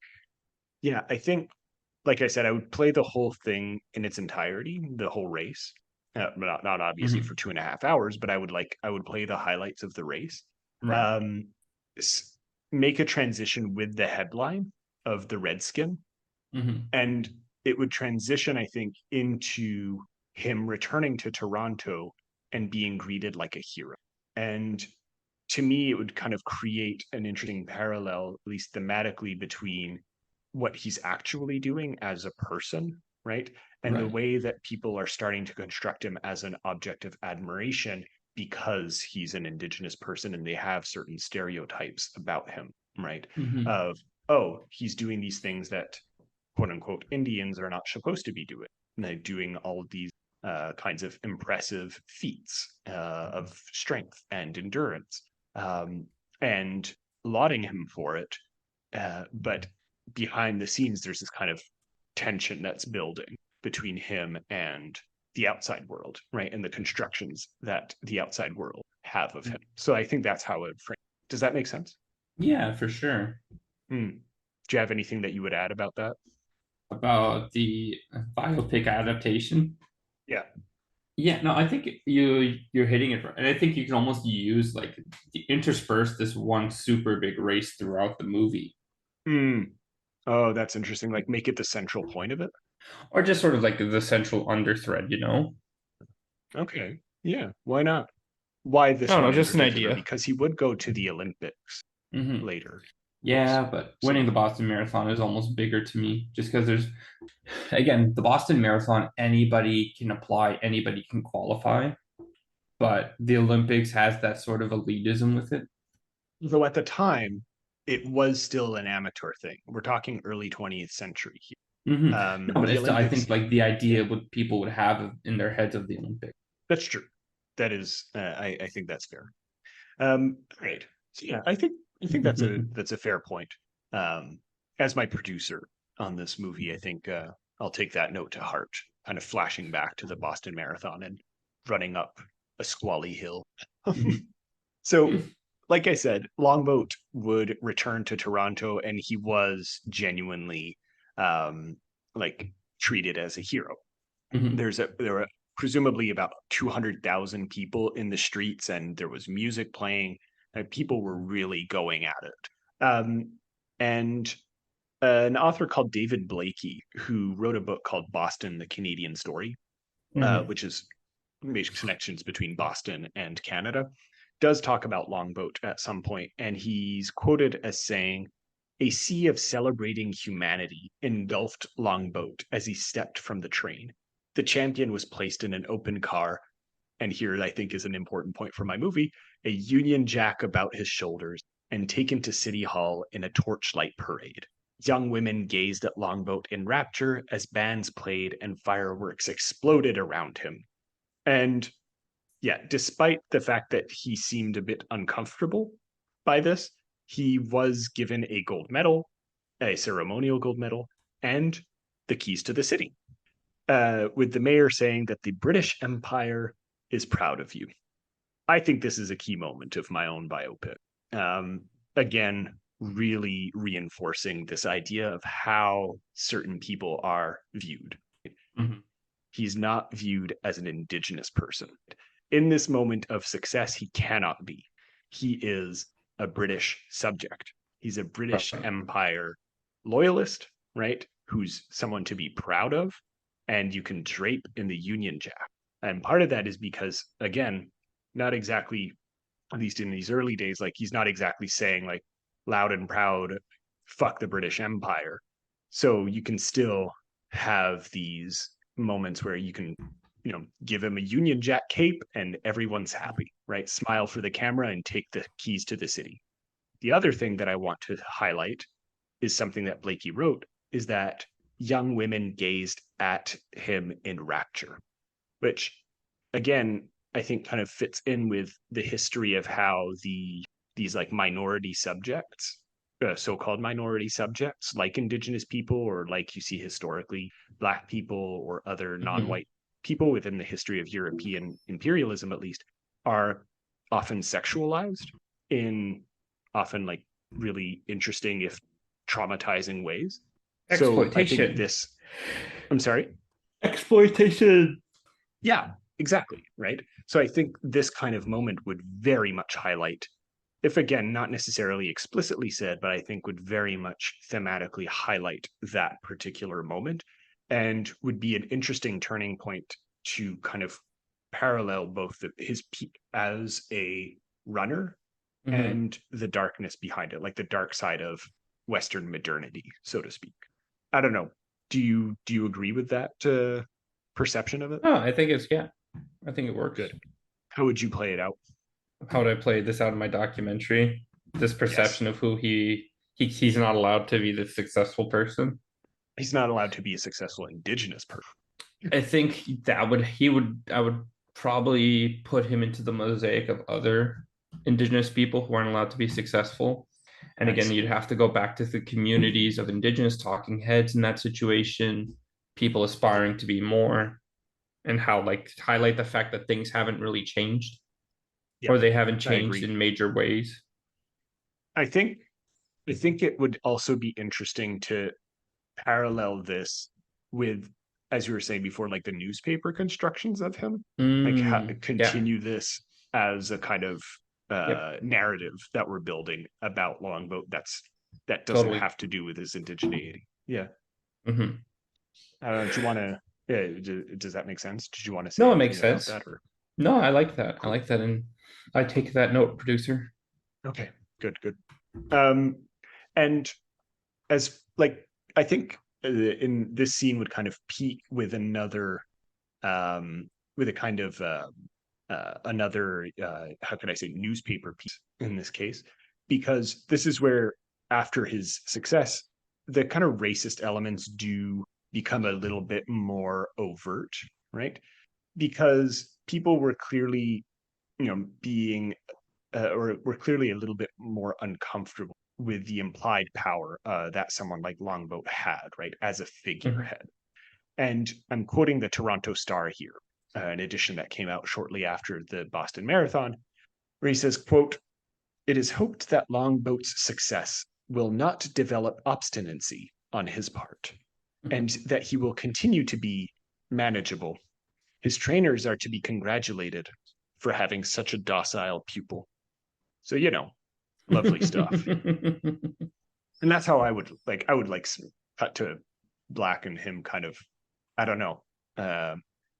like I said, I would play the whole thing in its entirety, the whole race. Not obviously for Mhm. 2.5 hours, but I would play the highlights of the race. Right. Um, make a transition with the headline of the Redskin, Mhm. and it would transition, I think, into him returning to Toronto and being greeted like a hero. And to me, it would kind of create an interesting parallel, at least thematically, between what he's actually doing as a person, right? And the Right. way that people are starting to construct him as an object of admiration because he's an indigenous person and they have certain stereotypes about him, right? Mhm. Of, oh, he's doing these things that quote unquote Indians are not supposed to be doing. And they're doing all of these kinds of impressive feats of strength and endurance, and lauding him for it. But behind the scenes, there's this kind of tension that's building between him and the outside world, right? And the constructions that the outside world have of him. So I think that's how it would frame. Does that make sense? Yeah, for sure. Hmm. Do you have anything that you would add about that? About the biopic adaptation. Yeah. Yeah, no, I think you're hitting it right. And I think you can almost use like intersperse this one super big race throughout the movie. Hmm. Oh, that's interesting. Like make it the central point of it. Or just sort of like the central underthread, you know? Okay. Yeah. Why not? Why I this don't know, one in just an particular? idea. Because he would go to the Olympics Hmm. later, of course. Yeah, but winning So the Boston Marathon is almost bigger to me just because there's, again, the Boston Marathon, anybody can apply, anybody can qualify, but the Olympics has that sort of elitism with it. though at the time, it was still an amateur thing. We're talking early 20th century here. Hmm. No, but The it's still, I Olympics, think like the yeah, idea what people would have in their heads of the Olympics. that's true. That is, I think that's fair. Great. So yeah, I think that's a fair point. Um, as my producer on this movie, I think I'll take that note to heart. Kind of flashing back to the Boston Marathon and running up a squally hill. So, like I said, Longboat would return to Toronto, and he was genuinely um, like treated as a hero. Mhm. There were presumably about 200,000 people in the streets, and there was music playing, and people were really going at it. And an author called David Blakey, who wrote a book called Boston: The Canadian Story, Mhm. which is makes connections between Boston and Canada, does talk about Longboat at some point, and he's quoted as saying, "A sea of celebrating humanity engulfed Longboat as he stepped from the train. The champion was placed in an open car, and here I think is an important point for my movie, a Union Jack about his shoulders, and taken to City Hall in a torchlight parade. Young women gazed at Longboat in rapture as bands played and fireworks exploded around him." And yeah, despite the fact that he seemed a bit uncomfortable by this, he was given a gold medal, a ceremonial gold medal, and the keys to the city, with the mayor saying that the British Empire is proud of you. I think this is a key moment of my own biopic. Again, really reinforcing this idea of how certain people are viewed. Mhm. He's not viewed as an indigenous person. In this moment of success, he cannot be. He is a British subject. He's a British Right. Empire loyalist, right? Who's someone to be proud of, and you can drape in the Union Jack. And part of that is because, again, not exactly, at least in these early days, like he's not exactly saying like loud and proud, fuck the British Empire. So you can still have these moments where you can, give him a Union Jack cape and everyone's happy, right? Smile for the camera and take the keys to the city. The other thing that I want to highlight is something that Blakey wrote, is that young women gazed at him in rapture, which again, I think kind of fits in with the history of how these like minority subjects, so-called minority subjects, like Indigenous people, or like you see historically, Black people or other Mhm. non-white people within the history of European imperialism, at least, are often sexualized in often like really interesting, if traumatizing ways. So I think Exploitation. this, I'm sorry. Exploitation. Yeah, exactly. Right. So I think this kind of moment would very much highlight, if again, not necessarily explicitly said, but I think would very much thematically highlight that particular moment, and would be an interesting turning point to kind of parallel both his peak as a runner and the darkness behind it, like the dark side of Western modernity, so to speak. I don't know. Do you agree with that perception of it? Oh, I think I think it works. Good. How would you play it out? How would I play this out in my documentary? This Yes. perception of who he's not allowed to be the successful person. He's not allowed to be a successful indigenous person. I think I would probably put him into the mosaic of other indigenous people who aren't allowed to be successful. And Nice. again, you'd have to go back to the communities of indigenous talking heads in that situation, people aspiring to be more, and how like highlight the fact that things haven't really changed, Yeah, or they haven't I changed agree. in major ways. I think it would also be interesting to parallel this with, as you were saying before, like the newspaper constructions of him, like Yeah. continue this as a kind of Yep. narrative that we're building about Longboat that doesn't Totally. have to do with his indigeneity. Yeah. Hmm. Do you want to? Yeah, does that make sense? Did you want to say No, it makes anything about sense. that, or No, I like that. I cool? like that, and I take that note, producer. Okay, good. And as like I think in this scene would kind of peak with another with a kind of another how can I say newspaper piece in this case, because this is where after his success the kind of racist elements do become a little bit more overt, right? Because people were clearly being or were clearly a little bit more uncomfortable with the implied power that someone like Longboat had, right, as a Hmm. figurehead. And I'm quoting the Toronto Star here, an edition that came out shortly after the Boston Marathon, where he says, quote, "It is hoped that Longboat's success will not develop obstinacy on his part, and that he will continue to be manageable. His trainers are to be congratulated for having such a docile pupil." So, lovely stuff. And that's how I would like cut to black and him kind of, I don't know, uh,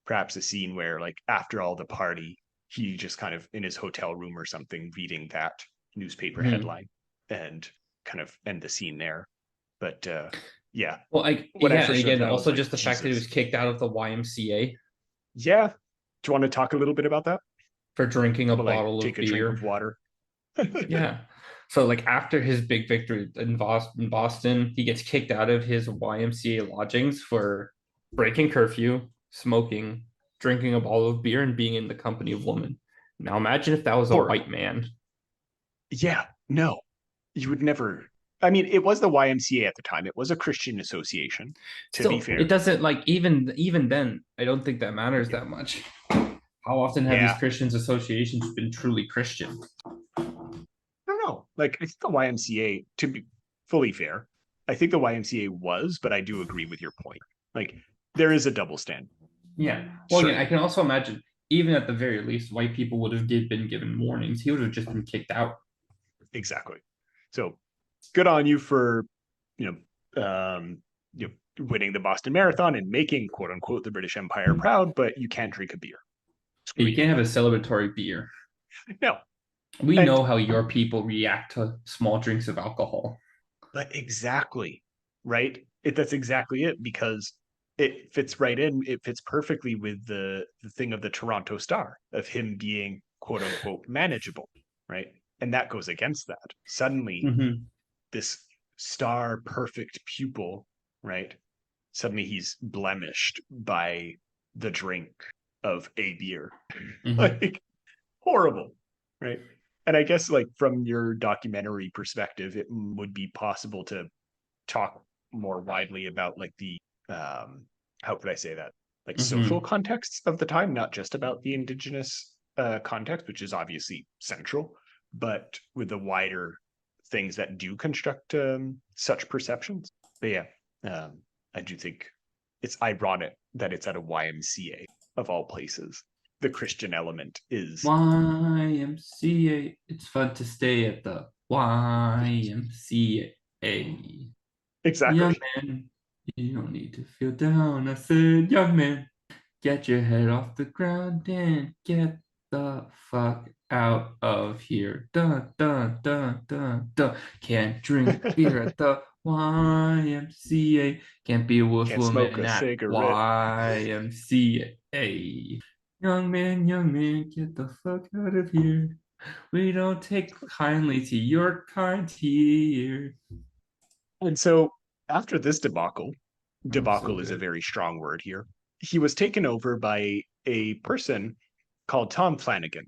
perhaps a scene where like after all the party, he just kind of in his hotel room or something reading that newspaper Hmm. headline and kind of end the scene there. But yeah, Well, I when I yeah, and first read again, that, I was also like, just the fact that he was Jesus. kicked out of the YMCA Yeah. Do you want to talk a little bit about that for drinking a while I bottle take of a drink beer. of water? Yeah. So like after his big victory in Boston, he gets kicked out of his YMCA lodgings for breaking curfew, smoking, drinking a bottle of beer, and being in the company of women. Now imagine if that was a white Horrible. man. Yeah, no, you would never. I mean, it was the YMCA at the time. It was a Christian association, to be Still, it fair. doesn't like even then, I don't think that matters Yeah. that much. How often have these Yeah. Christians associations been truly Christian? I don't know. Like, I think the YMCA, to be fully fair, I think the YMCA was, but I do agree with your point. Like, there is a double standard, Yeah. Well, again, I certainly. can also imagine, even at the very least, white people would have been given warnings. He would have just been kicked out. Exactly. So good on you for, you winning the Boston Marathon and making quote unquote the British Empire proud, but you can't drink a beer. Screw You you. can't have a celebratory beer. No. We And know how your people react to small drinks of alcohol. But exactly, right? That's exactly it because it fits right in. It fits perfectly with the thing of the Toronto Star of him being quote unquote manageable, right? And that goes against that. Suddenly, Mm-hmm. this star perfect pupil, right? Suddenly he's blemished by the drink of a beer. Mm-hmm. Like horrible, right? And I guess like from your documentary perspective, it would be possible to talk more widely about like the how could I say that, like social Mm-hmm. contexts of the time, not just about the indigenous context, which is obviously central, but with the wider things that do construct such perceptions. But yeah, I do think it's ironic that it's at a YMCA of all places. The Christian element is YMCA. It's fun to stay at the YMCA. Young exactly. man, you don't need to feel down. I said, young man, get your head off the ground and get the fuck out of here. Dun, dun, dun, dun, dun. Can't drink beer at the YMCA. Can't be a wolf Can't smoke woman a at cigarette. YMCA. Young man, get the fuck out of here. We don't take kindly to your kind here. And so after this Oh, so debacle is a good. very strong word here, he was taken over by a person called Tom Flanagan,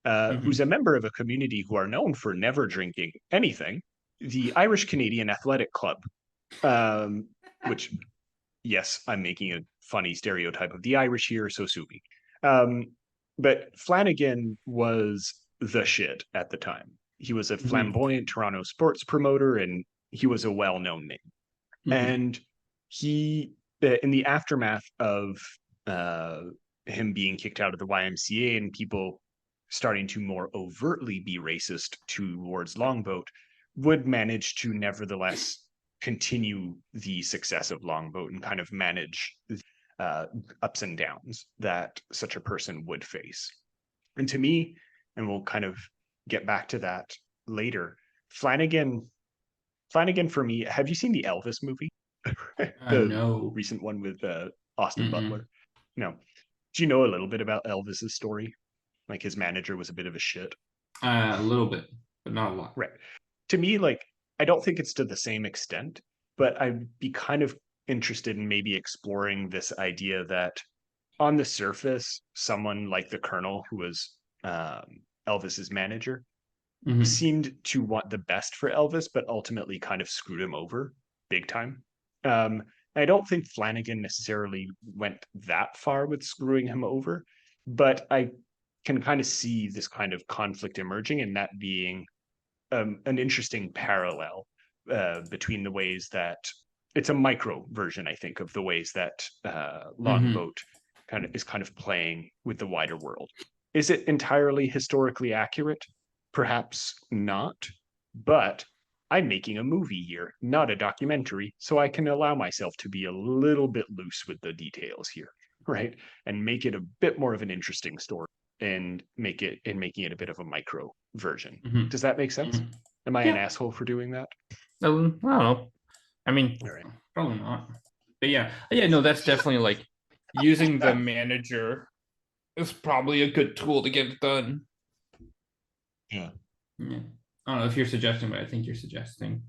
who's Mm-hmm. a member of a community who are known for never drinking anything, the Irish Canadian Athletic Club, which, yes, I'm making a funny stereotype of the Irish here, so sue me. But Flanagan was the shit at the time. He was a Mm-hmm. flamboyant Toronto sports promoter, and he was a well-known name. Mm-hmm. And he, in the aftermath of uh, him being kicked out of the YMCA and people starting to more overtly be racist towards Longboat, would manage to nevertheless continue the success of Longboat and kind of manage uh, ups and downs that such a person would face. And to me, and we'll kind of get back to that later, Flanagan Flanagan for me, have you seen the Elvis movie? The No. recent one with Austin Mm-mm. Butler? No. Do you know a little bit about Elvis's story? Like his manager was a bit of a shit. A little bit, but not a lot. Right. To me, like, I don't think it's to the same extent, but I'd be kind of interested in maybe exploring this idea that on the surface, someone like the Colonel, who was Elvis's manager, Mm-hmm. seemed to want the best for Elvis, but ultimately kind of screwed him over big time. I don't think Flanagan necessarily went that far with screwing him over, but I can kind of see this kind of conflict emerging and that being an interesting parallel between the ways that it's a micro version, I think, of the ways that Mm-hmm. Longboat kind of playing with the wider world. Is it entirely historically accurate? Perhaps not, but I'm making a movie here, not a documentary, so I can allow myself to be a little bit loose with the details here, right? And make it a bit more of an interesting story and making it a bit of a micro version. Mm-hmm. Does that make sense? Mm-hmm. Am I an Yeah. asshole for doing that? I don't know. I mean, All right. probably not. But yeah, no, that's definitely like using the manager is probably a good tool to get it done. Yeah. Yeah. I don't know if you're suggesting, but I think you're suggesting.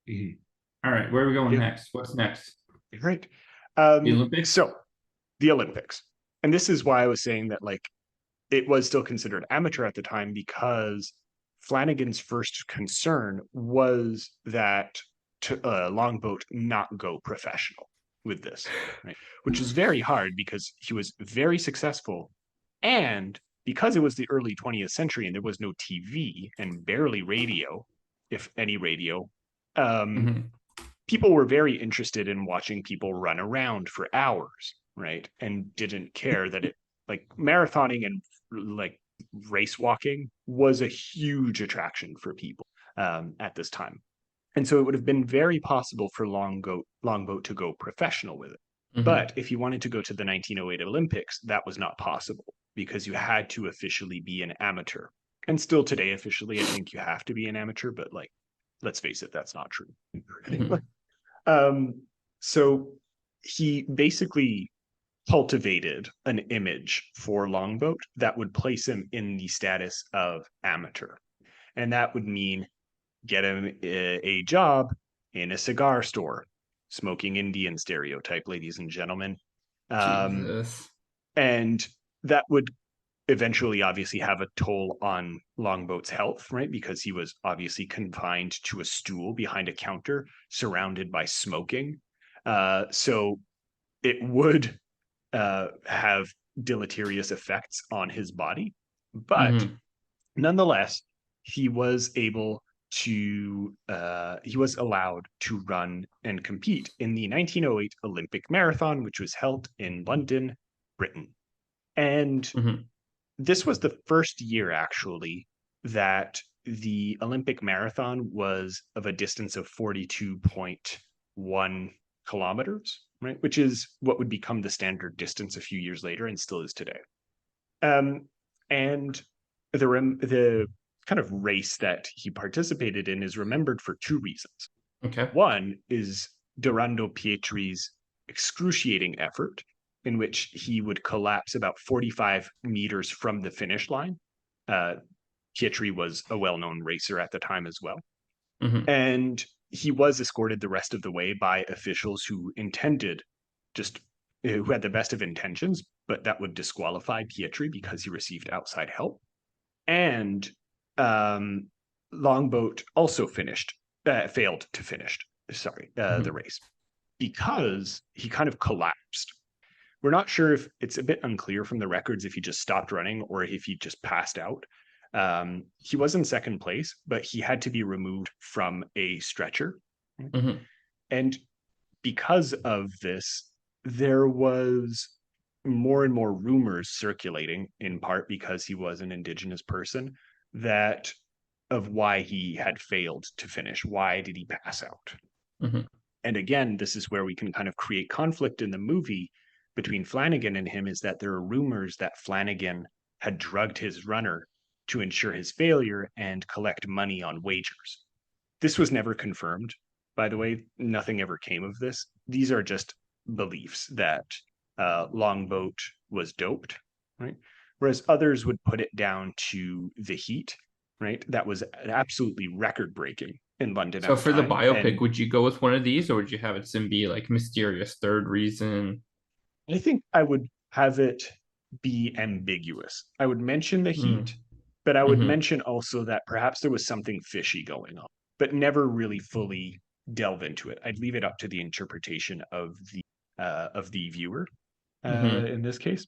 Mhm. All right, where are we going Yeah. next? What's next? Great. The Olympics? So the Olympics, and this is why I was saying that like it was still considered amateur at the time because Flanagan's first concern was that Longboat not go professional with this, right? Which is very hard because he was very successful, and because it was the early 20th century and there was no TV and barely radio, if any radio, um, Mm-hmm. people were very interested in watching people run around for hours, right? And didn't care that it like marathoning and like race walking was a huge attraction for people at this time. And so it would have been very possible for Longboat to go professional with it. Mm-hmm. But if you wanted to go to the 1908 Olympics, that was not possible because you had to officially be an amateur. And still today, officially, I think you have to be an amateur, but like, let's face it, that's not true. Mm-hmm. Um, so he basically cultivated an image for Longboat that would place him in the status of amateur. And that would mean get him a job in a cigar store, smoking Indian stereotype, ladies and gentlemen. Um, Jesus. and that would eventually obviously have a toll on Longboat's health, right? Because he was obviously confined to a stool behind a counter surrounded by smoking. So it would have deleterious effects on his body. But Mm-hmm. nonetheless, he was allowed to run and compete in the 1908 Olympic Marathon, which was held in London, Britain. And Mm-hmm. this was the first year actually that the Olympic marathon was of a distance of 42.1 kilometers, right? Which is what would become the standard distance a few years later and still is today. Um, And the kind of race that he participated in is remembered for two reasons. Okay. One is Durando Pietri's excruciating effort, in which he would collapse about 45 meters from the finish line. Pietri was a well-known racer at the time as well. Mm-hmm. And he was escorted the rest of the way by officials who who had the best of intentions, but that would disqualify Pietri because he received outside help. And Longboat also failed to finish, the race because he kind of collapsed. We're not sure if it's a bit unclear from the records if he just stopped running or if he just passed out. He was in second place, but he had to be removed from a stretcher. Mm-hmm. And because of this, there was more and more rumors circulating, in part because he was an indigenous person, that of why he had failed to finish. Why did he pass out? Mm-hmm. And again, this is where we can kind of create conflict in the movie between Flanagan and him, is that there are rumors that Flanagan had drugged his runner to ensure his failure and collect money on wagers. This was never confirmed, by the way. Nothing ever came of this. These are just beliefs that Longboat was doped, right? Whereas others would put it down to the heat, right? That was absolutely record breaking in London So at the for the time. biopic, And would you go with one of these, or would you have it be like mysterious third reason? I think I would have it be ambiguous. I would mention the heat, but I would Mm-hmm. mention also that perhaps there was something fishy going on, but never really fully delve into it. I'd leave it up to the interpretation of the viewer Mm-hmm. in this case.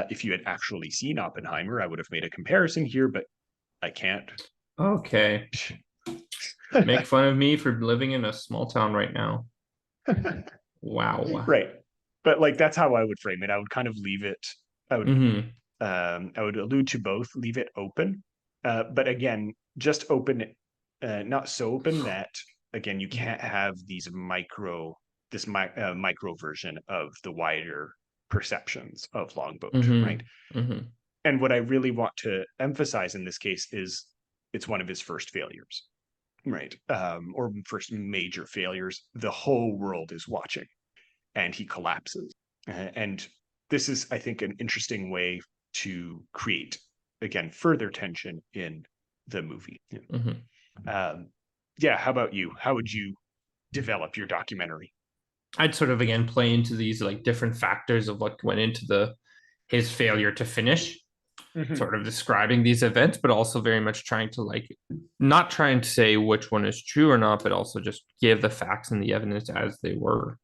If you had actually seen Oppenheimer, I would have made a comparison here, but I can't. Okay. Make fun of me for living in a small town right now. Wow. Right. But like that's how I would frame it. I would kind of leave it. I would Mm-hmm. I would allude to both, leave it open. But again, just open it, not so open that again you can't have micro version of the wider perceptions of Longboat, right? Mm-hmm. Mm-hmm. And what I really want to emphasize in this case is it's one of his first failures, right? Or first major failures. The whole world is watching, and he collapses. And this is, I think, an interesting way to create, again, further tension in the movie. Mm-hmm. Yeah. How about you? How would you develop your documentary? I'd sort of again play into these like different factors of what went into his failure to finish, Mhm. sort of describing these events, but also very much trying to like not trying to say which one is true or not, but also just give the facts and the evidence as they were.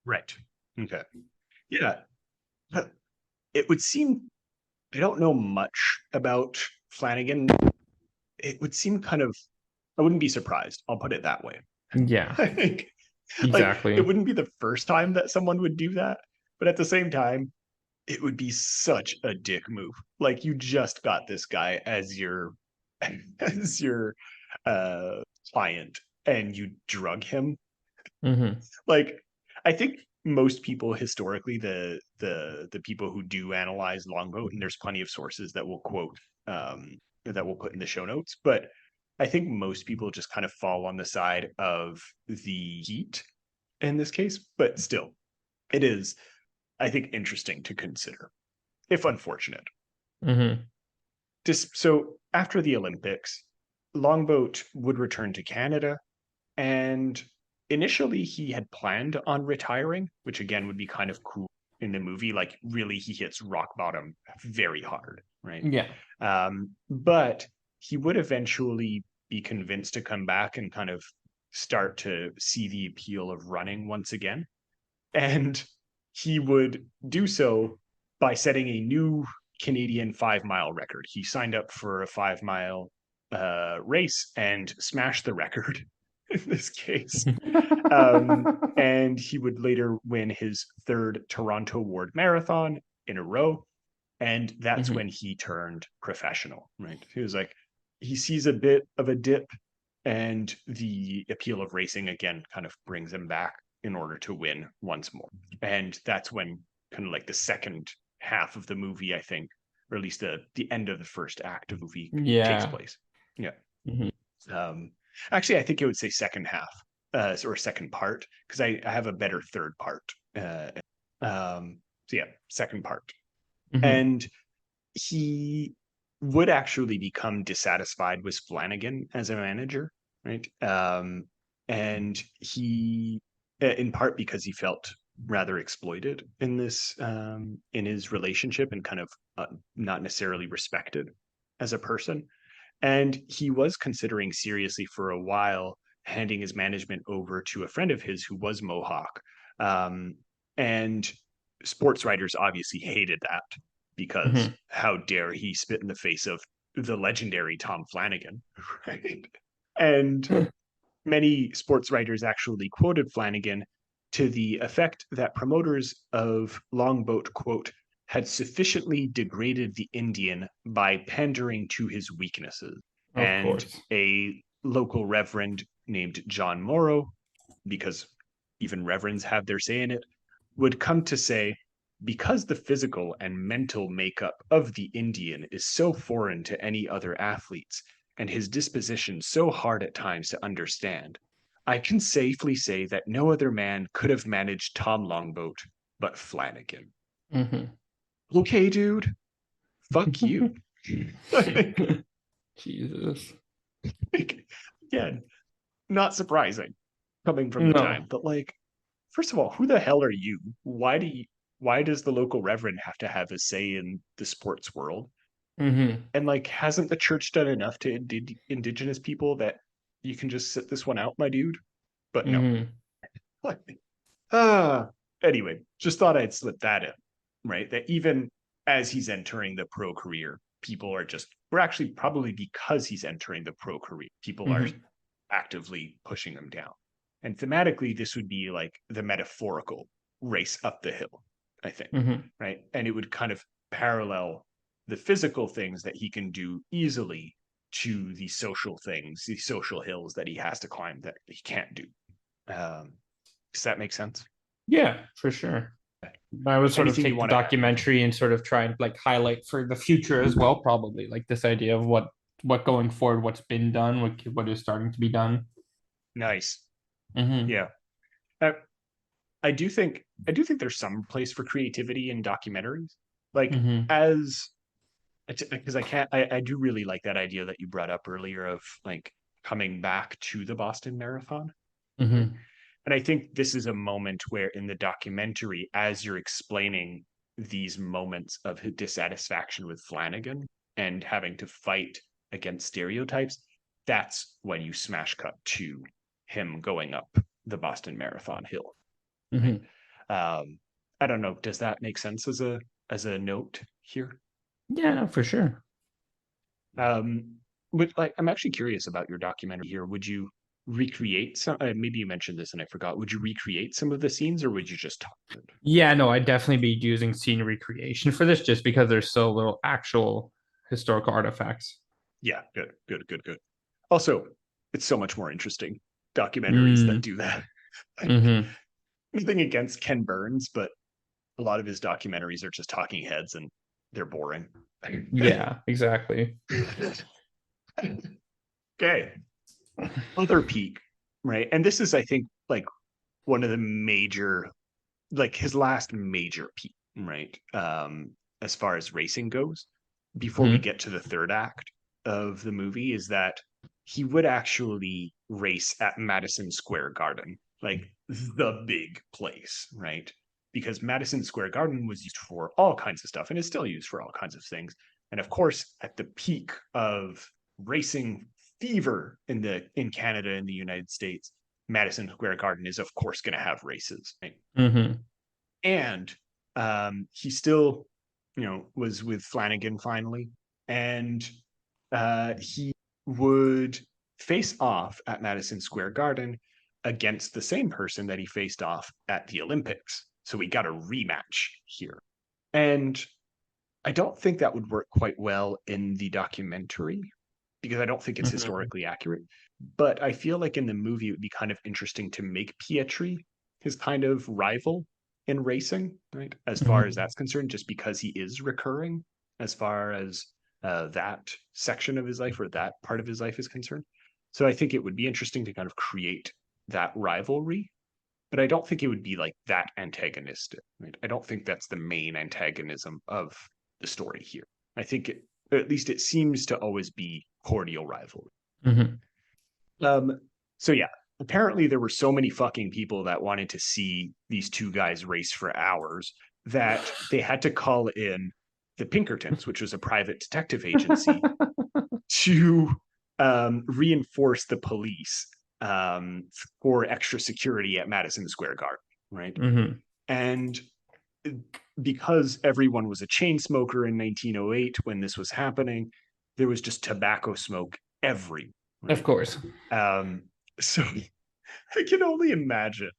Right. Okay. Yeah. But it would seem, I don't know much about Flanagan. It would seem kind of, I wouldn't be surprised. I'll put it that way. Yeah, like, like it exactly. wouldn't be the first time that someone would do that, but at the same time, it would be such a dick move. Like you just got this guy as your as your uh client and you drug him. Mm-hmm. Like I think most people historically, the people who do analyze Longboat, and there's plenty of sources that will quote that we'll put in the show notes, but I think most people just kind of fall on the side of the heat in this case, but still, it is, I think, interesting to consider, if unfortunate. Mm-hmm. So after the Olympics, Longboat would return to Canada, and initially he had planned on retiring, which again would be kind of cool in the movie. Like really, he hits rock bottom very hard, right? Yeah. But he would eventually be convinced to come back and kind of start to see the appeal of running once again. And he would do so by setting a new Canadian 5 mile record. He signed up for a 5 mile race and smashed the record in this case. And he would later win his third Toronto World Marathon in a row. And that's Mm-hmm. when he turned professional, right? He was like, he sees a bit of a dip, and the appeal of racing again kind of brings him back in order to win once more. And that's when kind of like the second half of the movie, I think, or at least the end of the first act of the movie takes Yeah. place. Yeah. Mhm. Actually, I think it would say second half, or second part, because I have a better third part. So yeah, second part. Mhm. And he would actually become dissatisfied with Flanagan as a manager, right? And he, in part because he felt rather exploited in this, in his relationship, and kind of not necessarily respected as a person. And he was considering seriously for a while handing his management over to a friend of his who was Mohawk. And sports writers obviously hated that, because Mhm. how dare he spit in the face of the legendary Tom Flanagan, right? And many sports writers actually quoted Flanagan to the effect that promoters of Longboat, quote, had sufficiently degraded the Indian by pandering to his weaknesses. Of And course. a local reverend named John Morrow, because even reverends have their say in it, would come to say, because the physical and mental makeup of the Indian is so foreign to any other athletes, and his disposition so hard at times to understand, I can safely say that no other man could have managed Tom Longboat but Flanagan. Mhm. Okay, dude, fuck you. like, Jesus. again, not surprising coming from the No. time, but like, first of all, who the hell are you? Why does the local reverend have to have a say in the sports world? Mhm. And like, hasn't the church done enough to indigenous people that you can just sit this one out, my dude? But no. Mhm. Ah, anyway, just thought I'd slip that in, right? That even as he's entering the pro career, people are just, or actually probably because he's entering the pro career, people are Mhm. actively pushing him down. And thematically, this would be like the metaphorical race up the hill, I think, Mhm. right? And it would kind of parallel the physical things that he can do easily to the social things, the social hills that he has to climb that he can't do. Does that make sense? Yeah, for sure. I would sort of Anything you take the want to add? documentary and sort of try and like highlight for the future as well, probably like this idea of what going forward, what's been done, what is starting to be done. Nice. Mm-hmm. Yeah. Uh, I do think there's some place for creativity in documentaries. Like, Mm-hmm. as because I do really like that idea that you brought up earlier of like coming back to the Boston Marathon. Right? Mm-hmm. And I think this is a moment where in the documentary, as you're explaining these moments of his dissatisfaction with Flanagan and having to fight against stereotypes, that's when you smash cut to him going up the Boston Marathon hill. Right? Mm-hmm. I don't know. Does that make sense as a note here? Yeah, no, for sure. But like, I'm actually curious about your documentary here. Would you recreate some? Maybe you mentioned this and I forgot. Would you recreate some of the scenes, or would you just talk it? Yeah, no, I'd definitely be using scene recreation for this just because there's so little actual historical artifacts. Yeah, good, good, good, good. Also, it's so much more interesting documentaries that Mm. do that. Mm-hmm. Anything against Ken Burns, but a lot of his documentaries are just talking heads and they're boring. Yeah, exactly. Okay, other peak, right? And this is, I think, like one of the major, like his last major peak, right? As far as racing goes, before we Mm-hmm. get to the third act of the movie, is that he would actually race at Madison Square Garden, like the big place, right? Because Madison Square Garden was used for all kinds of stuff and is still used for all kinds of things. And of course, at the peak of racing fever in Canada and the United States, Madison Square Garden is of course going to have races, right? Mm-hmm. And he still, was with Flanagan finally, and he would face off at Madison Square Garden against the same person that he faced off at the Olympics. So we got a rematch here, and I don't think that would work quite well in the documentary because I don't think it's Mm-hmm. historically accurate. But I feel like in the movie, it would be kind of interesting to make Pietri his kind of rival in racing, right? As far as Mm-hmm. that's concerned, just because he is recurring. as far as that section of his life or that part of his life is concerned. So I think it would be interesting to kind of create that rivalry, but I don't think it would be like that antagonistic. Right? I don't think that's the main antagonism of the story here. I think at least it seems to always be cordial rivalry. So yeah, apparently there were so many fucking people that wanted to see these two guys race for hours that they had to call in the Pinkertons, which was a private detective agency, to reinforce the police for extra security at Madison Square Garden, right? And because everyone was a chain smoker in 1908 when this was happening, there was just tobacco smoke everywhere. Right? Of course. So I can only imagine,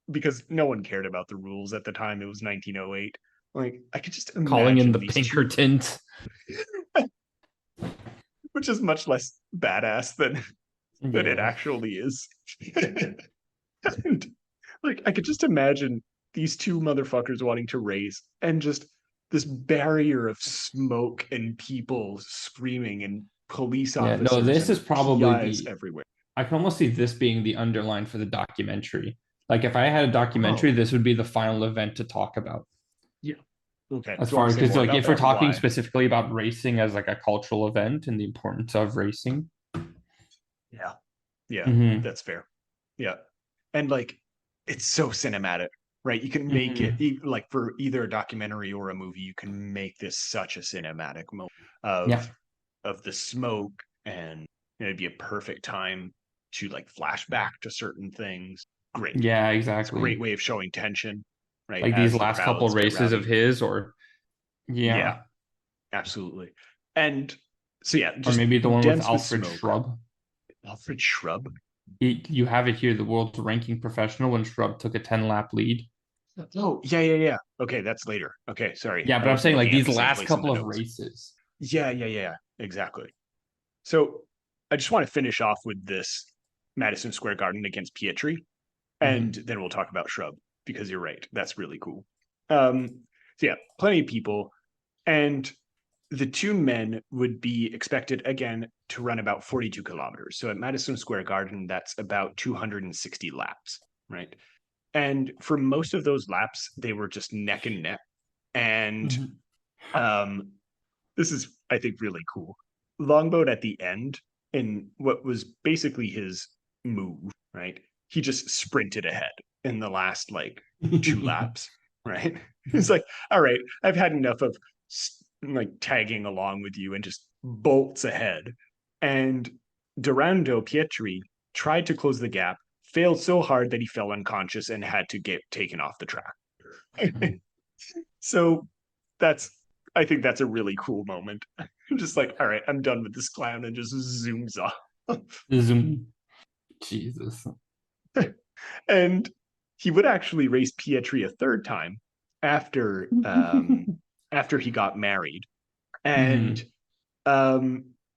because no one cared about the rules at the time. It was 1908. Like, I could just imagine calling in the Pinkertons, which is much less badass than it actually is. And, like, I could just imagine these two motherfuckers wanting to race, and just this barrier of smoke and people screaming and police officers. No, this is probably everywhere. I can almost see this being the underline for the documentary. Like, if I had a documentary, this would be the final event to talk about. Yeah. Okay. As far as, because like if we're talking specifically about racing as like a cultural event and the importance of racing. Yeah. Yeah. That's fair. Yeah. And like, it's so cinematic, right? You can make it like for either a documentary or a movie, you can make this such a cinematic moment of the smoke, and it'd be a perfect time to like flash back to certain things. Great. Yeah, exactly. It's a great way of showing tension, right? Like these last couple races of his, or yeah, absolutely. And so yeah, or maybe the one with Alfred Shrub. Alfred Shrub. You have it here, the world's ranking professional when Shrub took a 10-lap lead. Oh, yeah. Okay, that's later. Okay, sorry. Yeah, but I'm saying like these last couple of races. Yeah, exactly. So I just want to finish off with this Madison Square Garden against Pietri, and then we'll talk about Shrub, because you're right. That's really cool. So yeah, plenty of people. And the two men would be expected, again, to run about 42 kilometers. So at Madison Square Garden, that's about 260 laps, right? And for most of those laps, they were just neck and neck. And this is, I think, really cool. Longboat at the end, in what was basically his move, right? He just sprinted ahead in the last like 2 laps, right? He's like, all right, I've had enough of like tagging along with you, and just bolts ahead. And Durando Pietri tried to close the gap, failed so hard that he fell unconscious and had to get taken off the track. So I think that's a really cool moment. Just like, all right, I'm done with this clown, and just zooms off. Zoom. Jesus. And he would actually race Pietri a third time after after he got married. And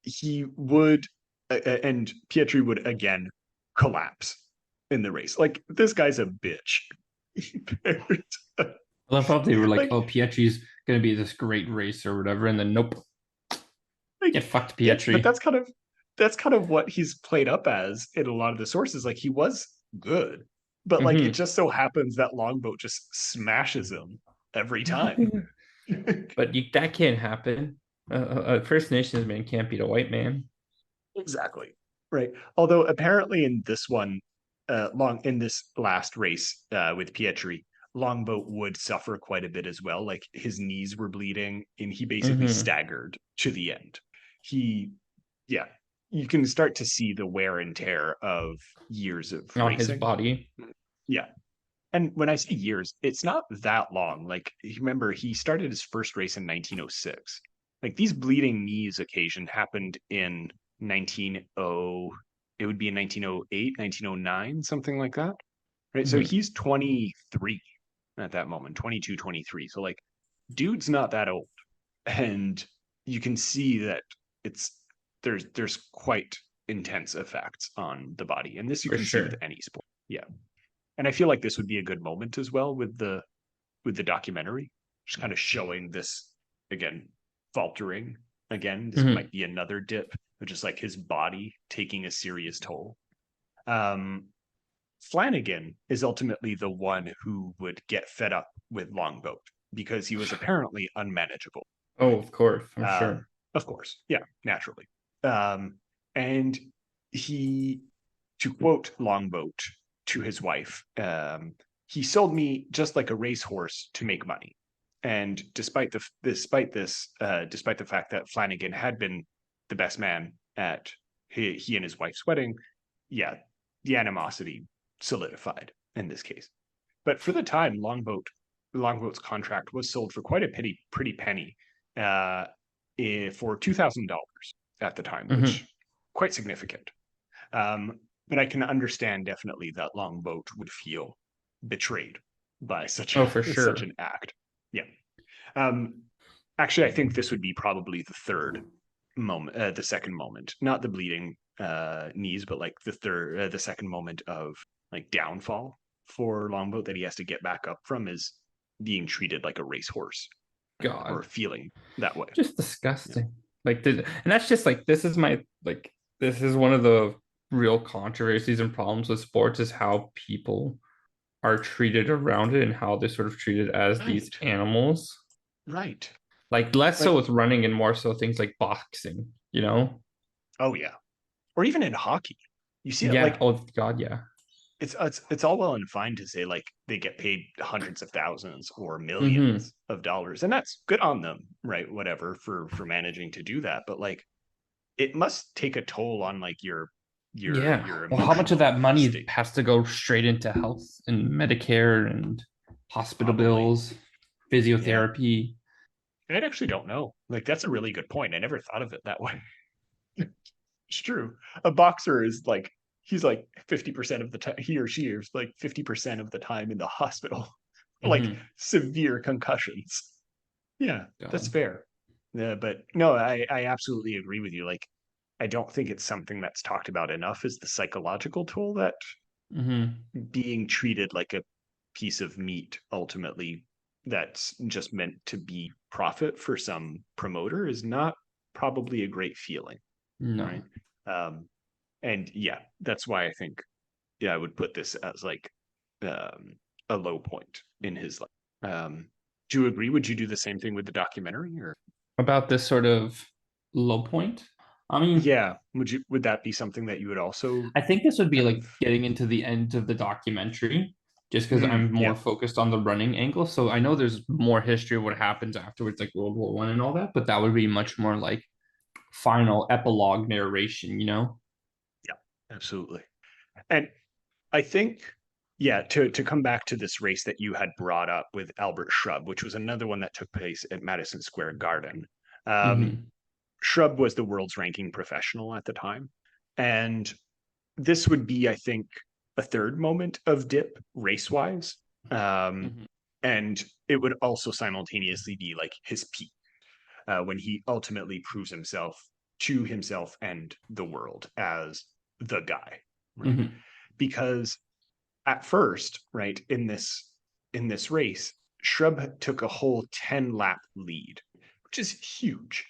he would and Pietri would again collapse in the race. Like, this guy's a bitch. I love how they were like, oh, Pietri's gonna be this great racer or whatever, and then nope. Get fucked, Pietri. But that's kind of what he's played up as in a lot of the sources. Like, he was good, but like it just so happens that Longboat just smashes him every time. But that can't happen. A First Nations man can't beat a white man. Exactly. Right. Although apparently in this one, in this last race with Pietri, Longboat would suffer quite a bit as well. Like, his knees were bleeding, and he basically staggered to the end. You can start to see the wear and tear of years of on racing. His body. Yeah. And when I say years, it's not that long. Like, remember, he started his first race in 1906. Like, these bleeding knees occasion happened in 1908, it would be in 1908, 1909, something like that. Right. So he's 23 at that moment, 22, 23. So like, dude's not that old. And you can see that there's quite intense effects on the body. And this you can see with any sport. Yeah. And I feel like this would be a good moment as well with the documentary, just kind of showing this again, faltering again. This might be another dip, but just like his body taking a serious toll. Flanagan is ultimately the one who would get fed up with Longboat because he was apparently unmanageable. Oh, of course, I'm sure. Of course, yeah, naturally. And he, to quote Longboat to his wife, he sold me just like a racehorse to make money. And despite the fact that Flanagan had been the best man at he and his wife's wedding, yeah, the animosity solidified in this case. But for the time, Longboat's contract was sold for quite a pretty penny, for $2,000 at the time, which quite significant. But I can understand definitely that Longboat would feel betrayed by such an act. Yeah. Actually, I think this would be probably the third moment, the second moment, not the bleeding knees, but like the second moment of like downfall for Longboat that he has to get back up from is being treated like a racehorse. God. Or feeling that way. Just disgusting. Yeah. And that's just like, this is one of the real controversies and problems with sports is how people are treated around it and how they're sort of treated as these animals. Right. Like less so with running and more so things like boxing, you know? Oh yeah. Or even in hockey. You see it yeah. like, oh God, yeah. It's all well and fine to say like they get paid hundreds of thousands or millions of dollars, and that's good on them, right? Whatever for managing to do that, but like it must take a toll on like your well, how much of that money has to go straight into health and Medicare and hospital bills, physiotherapy? I actually don't know. Like that's a really good point. I never thought of it that way. It's true. A boxer is like he's like 50% of the time, he or she is like 50% of the time in the hospital, like severe concussions. Yeah, that's fair. Yeah, but no, I absolutely agree with you. Like, I don't think it's something that's talked about enough is the psychological toll that being treated like a piece of meat ultimately that's just meant to be profit for some promoter is not probably a great feeling. No. Right. And yeah, that's why I think, I would put this as like a low point in his life. Do you agree? Would you do the same thing with the documentary or about this sort of low point? I mean, yeah, would that be something that you would also? I think this would be like getting into the end of the documentary, just because I'm more focused on the running angle. So I know there's more history of what happens afterwards, like World War I and all that, but that would be much more like final epilogue narration, you know? Yeah, absolutely. And I think, yeah, to come back to this race that you had brought up with Albert Shrub, which was another one that took place at Madison Square Garden. Shrub was the world's ranking professional at the time. And this would be, I think, a third moment of dip race-wise. And it would also simultaneously be like his peak when he ultimately proves himself to himself and the world as the guy. Right? Because at first, right, in this race, Shrub took a whole 10-lap lead, which is huge.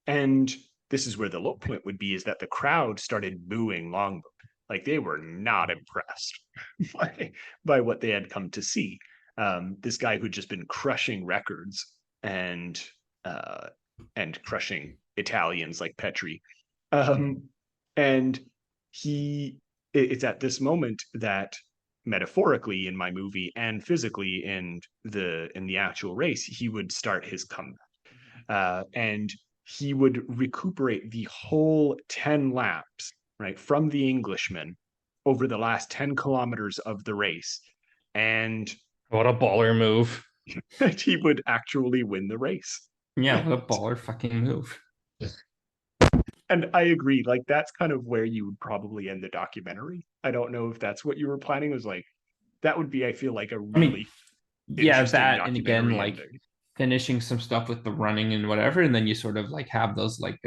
And this is where the low point would be, is that the crowd started booing Longboat. Like they were not impressed by what they had come to see. This guy who'd just been crushing records and crushing Italians like Petri. And it's at this moment that metaphorically in my movie and physically in the actual race, he would start his comeback. And he would recuperate the whole 10 laps, right, from the Englishman over the last 10 kilometers of the race. And what a baller move. He would actually win the race. Yeah, what a baller fucking move. And I agree, like that's kind of where you would probably end the documentary. I don't know if that's what you were planning. It was like, that would be, I feel like a really that, and again, like ending. Finishing some stuff with the running and whatever, and then you sort of like have those like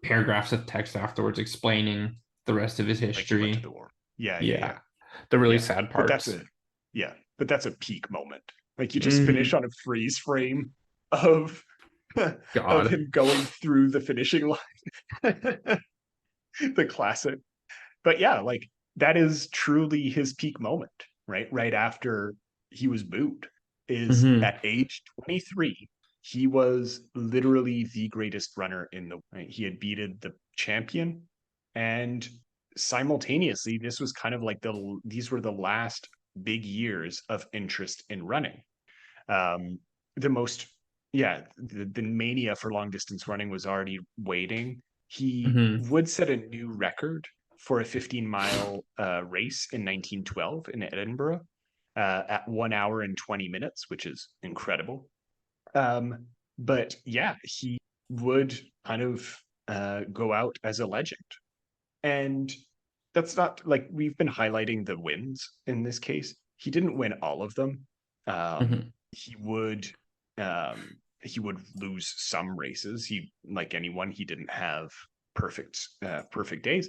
paragraphs of text afterwards explaining the rest of his history. Like he went to the war. Yeah. The really sad parts. But that's a peak moment. Like you just finish on a freeze frame of of God. him going through the finishing line. The classic. But yeah, like that is truly his peak moment, right? Right after he was booed, is Hmm. at age 23, he was literally the greatest runner in the right? He had beaten the champion, and simultaneously, this was kind of like these were the last big years of interest in running. The most yeah, the mania for long distance running was already waiting. He Hmm. would set a new record for a 15-mile race in 1912 in Edinburgh at 1 hour and 20 minutes, which is incredible. But yeah, he would kind of go out as a legend. And that's not like we've been highlighting the wins in this case. He didn't win all of them. Hmm. He would he would lose some races. He like anyone, he didn't have perfect days.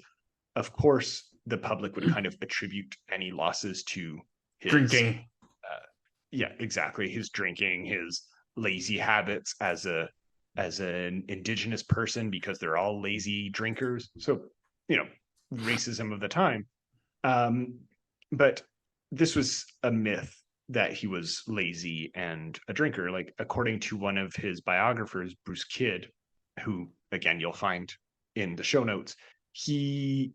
Of course, the public would kind of attribute any losses to his Drinking. yeah, exactly, his drinking, his lazy habits as an indigenous person because they're all lazy drinkers. So, you know, racism of the time. Um, but this was a myth that he was lazy and a drinker. Like, according to one of his biographers, Bruce Kidd, who, again, you'll find in the show notes, he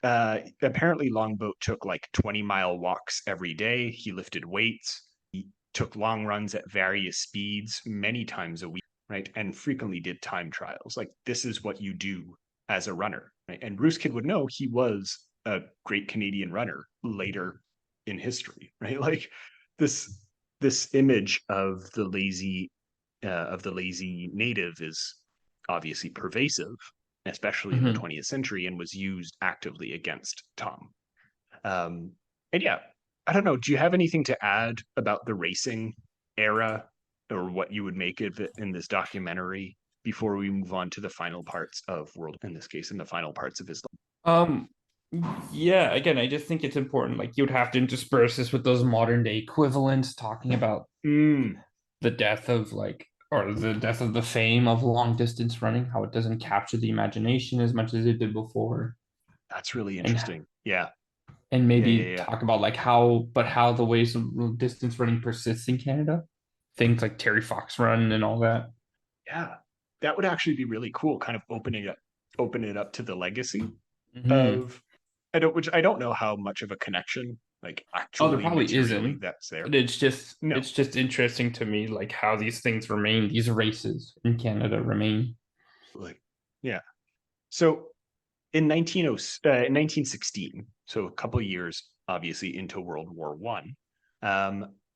apparently Longboat took like 20-mile walks every day. He lifted weights. He took long runs at various speeds many times a week, right? And frequently did time trials. Like, this is what you do as a runner, right? And Bruce Kidd would know he was a great Canadian runner later in history, right? Like this this image of the lazy native is obviously pervasive, especially in the Hmm. 20th century, and was used actively against Tom. Um, and yeah, I don't know. Do you have anything to add about the racing era or what you would make of it in this documentary before we move on to the final parts of World, in this case, in the final parts of his life? Um, yeah, again, I just think it's important. Like, you'd have to intersperse this with those modern day equivalents talking about Mm, the death of like or the death of the fame of long distance running, how it doesn't capture the imagination as much as it did before. that's really And interesting. Yeah, yeah, maybe yeah, yeah. talk about like how the ways of distance running persists in Canada. Things like Terry Fox run and all that. Yeah, that would actually be really cool. Kind of open it up to the legacy Hmm. of which I don't know how much of a connection, like Oh, there actually probably materially, isn't. that's there. But No, it's just interesting to me like how these things remain, these races in Canada remain. like yeah. So in 1916, so a couple of years obviously into World War One,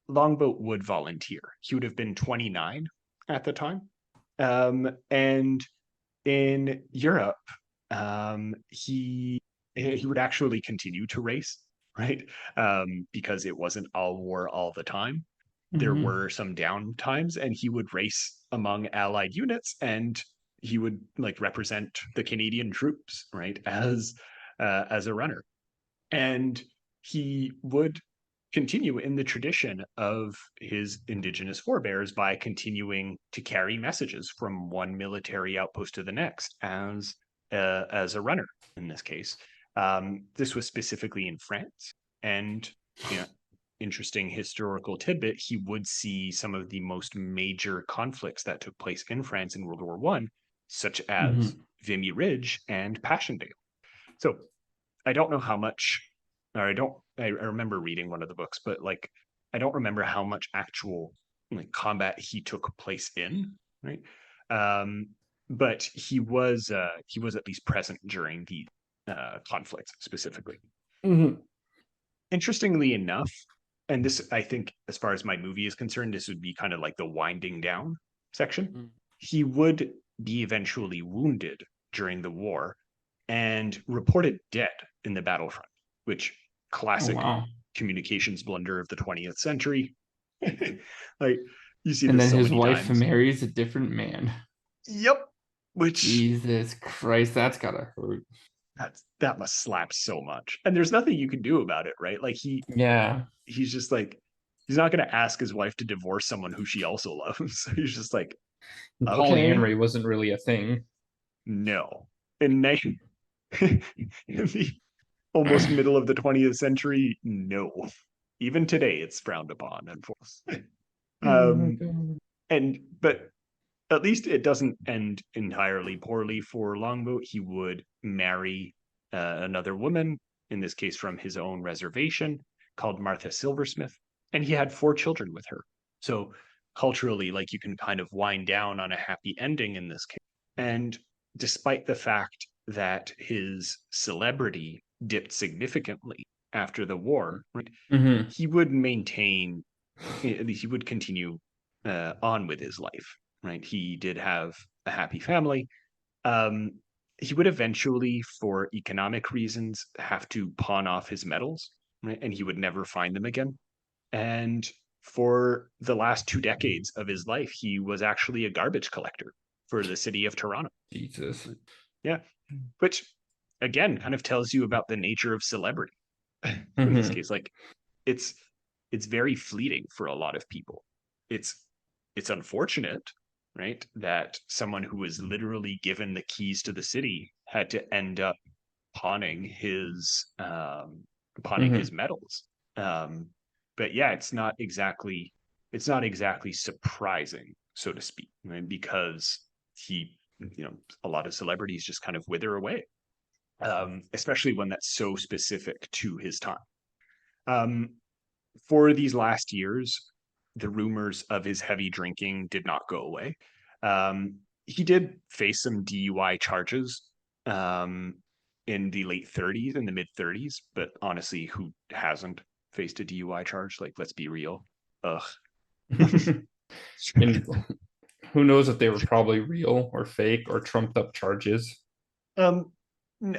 Longboat would volunteer. He would have been 29 at the time, and in Europe, he would actually continue to race, right? Because it wasn't all war all the time. There Hmm. were some down times, and he would race among Allied units, and he would like represent the Canadian troops, right, as a runner, and he would continue in the tradition of his indigenous forebears by continuing to carry messages from one military outpost to the next as a runner in this case. This was specifically in France, and you know, interesting historical tidbit: he would see some of the most major conflicts that took place in France in World War One, such as Hmm. Vimy Ridge and Passchendaele. So I don't know how much, or I don't. I remember reading one of the books, but like I don't remember how much actual like combat he took place in, right? Um, but he was at least present during the conflicts specifically. Hmm. Interestingly enough, and this I think, as far as my movie is concerned, this would be kind of like the winding down section. He would be eventually wounded during the war and reported dead in the battlefront, which Oh classic wow. communications blunder of the 20th century. Like you see And this then so his many wife times. marries a different man. Yep. Which Jesus Christ, that's gotta hurt. that must slap so much. And there's nothing you can do about it, right? Like Yeah. he's just like he's not going to ask his wife to divorce someone who she also loves. So he's just like, okay, Polyamory wasn't really a thing. no. In, in the almost middle of the 20th century, no. Even today, it's frowned upon, unfortunately. Oh my God. But at least it doesn't end entirely poorly for Longboat. He would marry another woman, in this case from his own reservation, called Martha Silversmith, and he had 4 children with her. So culturally, like, you can kind of wind down on a happy ending in this case. And despite the fact that his celebrity dipped significantly after the war, right, he would maintain, he would continue on with his life, right? He did have a happy family. Um, he would eventually, for economic reasons, have to pawn off his medals, right? And he would never find them again. And for the last 2 decades of his life, he was actually a garbage collector for the city of Toronto. Jesus. Yeah. Which, again, kind of tells you about the nature of celebrity. In this case, like, it's very fleeting for a lot of people. It's unfortunate, right, that someone who was literally given the keys to the city had to end up pawning his medals. But yeah, it's not exactly surprising, so to speak, right? Because a lot of celebrities just kind of wither away, especially when that's so specific to his time. For these last years, the rumors of his heavy drinking did not go away. He did face some DUI charges in the late 30s, in the mid 30s, but honestly, who hasn't faced a DUI charge? Like, let's be real. Ugh. And who knows if they were probably real or fake or trumped up charges.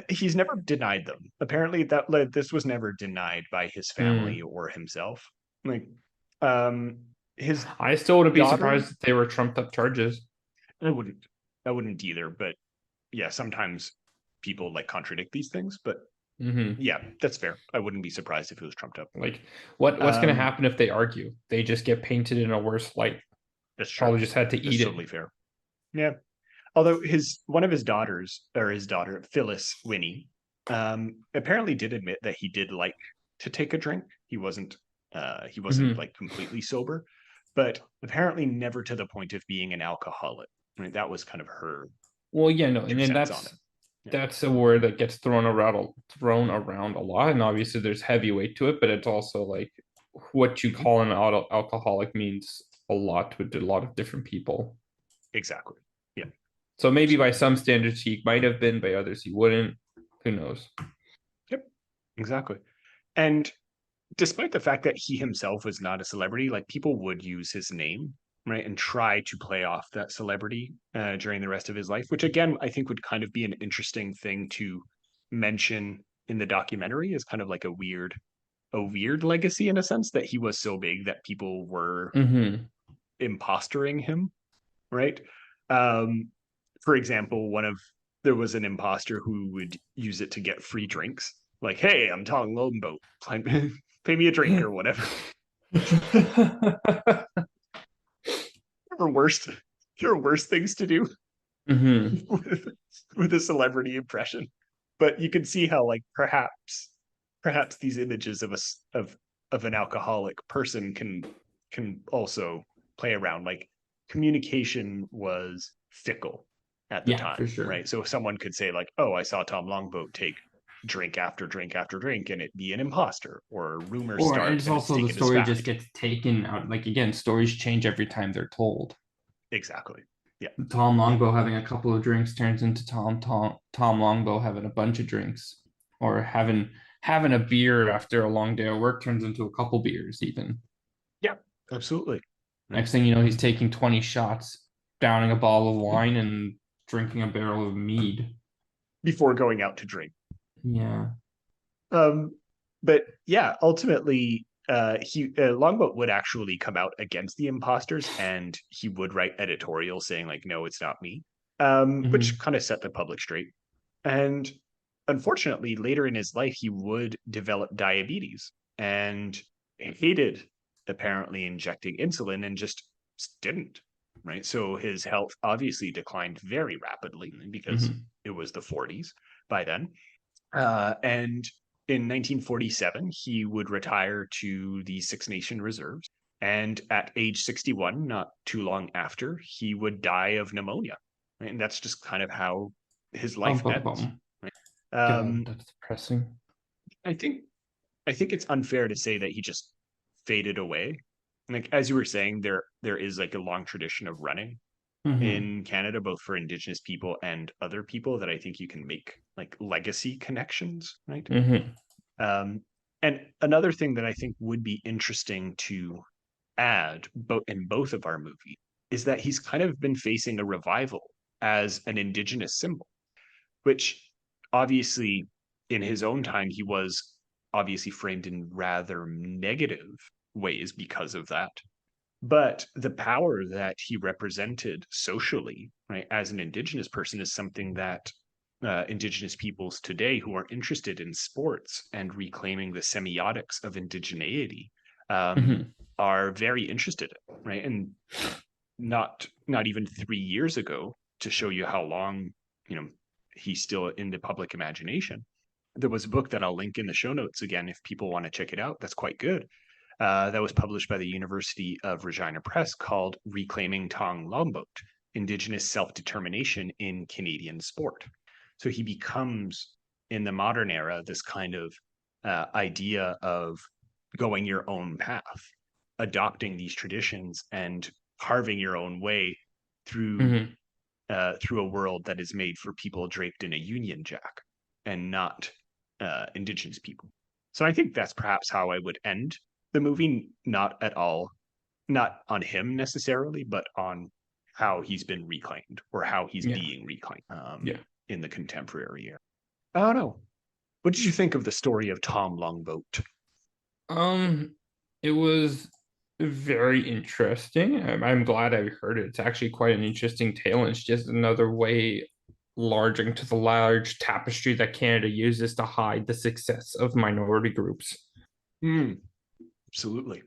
He's never denied them. Apparently, this was never denied by his family or himself. Like, his I still wouldn't be daughter- surprised if they were trumped up charges. I wouldn't either. But yeah, sometimes people like contradict these things. But yeah, that's fair. I wouldn't be surprised if it was trumped up. Like, what's going to happen if they argue? They just get painted in a worse light. That's true. Probably just had to eat it. Totally fair. Yeah. Although one of his daughters, or his daughter, Phyllis Winnie, apparently did admit that he did like to take a drink. He wasn't like completely sober, but apparently never to the point of being an alcoholic. I mean, that was kind of her. Well, yeah, no, and then that's a word that gets thrown around a lot, and obviously there's heavyweight to it, but it's also like what you call an alcoholic means a lot to a lot of different people. Exactly. Yeah. So maybe by some standards he might have been, by others he wouldn't. Who knows? Yep. Exactly. And despite the fact that he himself was not a celebrity, like, people would use his name, right, and try to play off that celebrity during the rest of his life, which again I think would kind of be an interesting thing to mention in the documentary, is kind of like a weird legacy, in a sense, that he was so big that people were impostering him, right? For example, there was an imposter who would use it to get free drinks. Like, hey, I'm Tom Longboat, pay me a drink or whatever. There are worse things to do with a celebrity impression. But you can see how, like, perhaps these images of an alcoholic person can also play around. Like, communication was fickle at the time, for sure. Right? So someone could say, like, oh, I saw Tom Longboat take drink after drink after drink, and it be an imposter, or rumors start. And it's also the story just gets taken out. Like, again, stories change every time they're told. Exactly. Yeah. Tom Longboat having a couple of drinks turns into Tom Longboat having a bunch of drinks, or having a beer after a long day of work turns into a couple beers even. Yeah, absolutely. Next thing you know, he's taking 20 shots, downing a bottle of wine and drinking a barrel of mead before going out to drink. Yeah. But yeah, ultimately, Longboat would actually come out against the imposters, and he would write editorials saying, like, no, it's not me, which kind of set the public straight. And unfortunately, later in his life, he would develop diabetes and hated apparently injecting insulin and just didn't, right? So his health obviously declined very rapidly because it was the 40s by then. And in 1947, he would retire to the Six Nation Reserves. And at age 61, not too long after, he would die of pneumonia. Right? And that's just kind of how his life ends. Right? God, that's depressing. I think it's unfair to say that he just faded away. Like as you were saying, there is like a long tradition of running in Canada, both for Indigenous people and other people, that I think you can make like legacy connections, right? And another thing that I think would be interesting to add in both of our movies is that he's kind of been facing a revival as an Indigenous symbol, which obviously in his own time, he was obviously framed in rather negative ways because of that. But the power that he represented socially, right, as an Indigenous person is something that Indigenous peoples today who are interested in sports and reclaiming the semiotics of indigeneity are very interested in, right? And not even 3 years ago, to show you how long, he's still in the public imagination. There was a book that I'll link in the show notes again if people want to check it out. That's quite good. That was published by the University of Regina Press called Reclaiming Tong Longboat, Indigenous Self-Determination in Canadian Sport. So he becomes, in the modern era, this kind of idea of going your own path, adopting these traditions and carving your own way through through a world that is made for people draped in a Union Jack and not Indigenous people. So I think that's perhaps how I would end the movie, not on him necessarily, but on how he's been reclaimed or how he's being reclaimed in the contemporary era. I don't know. What did you think of the story of Tom Longboat? It was very interesting. I'm glad I heard it. It's actually quite an interesting tale, and it's just another way large into the large tapestry that Canada uses to hide the success of minority groups. Absolutely.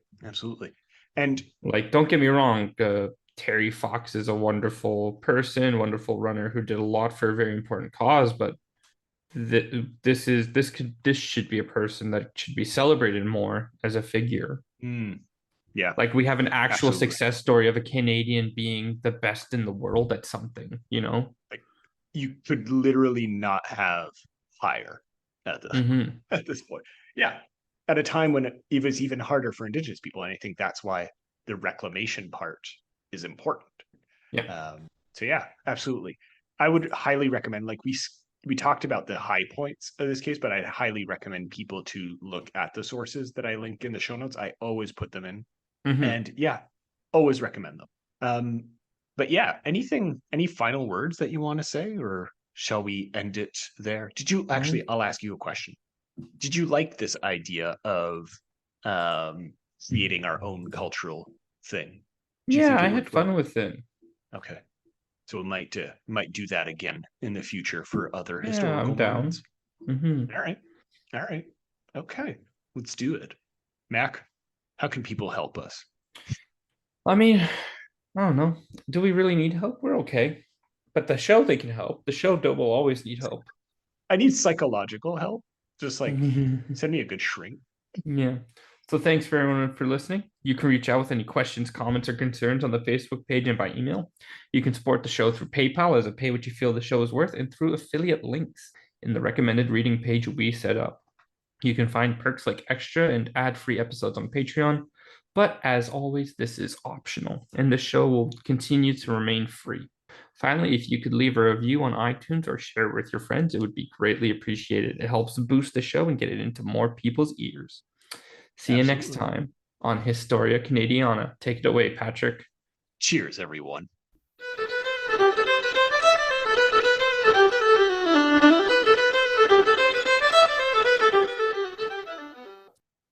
And like, don't get me wrong, Terry Fox is a wonderful person, wonderful runner who did a lot for a very important cause, but this should be a person that should be celebrated more as a figure. Yeah. Like, we have an actual success story of a Canadian being the best in the world at something, Like, you could literally not have higher at this point. Yeah. At a time when it was even harder for Indigenous people. And I think that's why the reclamation part is important. Yeah. So yeah, absolutely. I would highly recommend, like we talked about the high points of this case, but I'd highly recommend people to look at the sources that I link in the show notes. I always put them in. And yeah, always recommend them. But yeah, any final words that you want to say, or shall we end it there? I'll ask you a question. Did you like this idea of creating our own cultural thing? Yeah, I had fun with it. Okay. So we might do that again in the future for other historical moments. All right. Okay, let's do it. Mac, how can people help us? I mean, I don't know. Do we really need help? We're okay. But the show, they can help. The show will always need help. I need psychological help. Just like send me a good shrink. Yeah. So thanks for everyone for listening. You can reach out with any questions, comments, or concerns on the Facebook page and by email. You can support the show through PayPal as a pay what you feel the show is worth, and through affiliate links in the recommended reading page we set up. You can find perks like extra and ad-free episodes on Patreon. But as always, this is optional, and the show will continue to remain free. Finally, if you could leave a review on iTunes or share it with your friends, it would be greatly appreciated. It helps boost the show and get it into more people's ears. See you next time on Historia Canadiana. Take it away, Patrick. Cheers, everyone.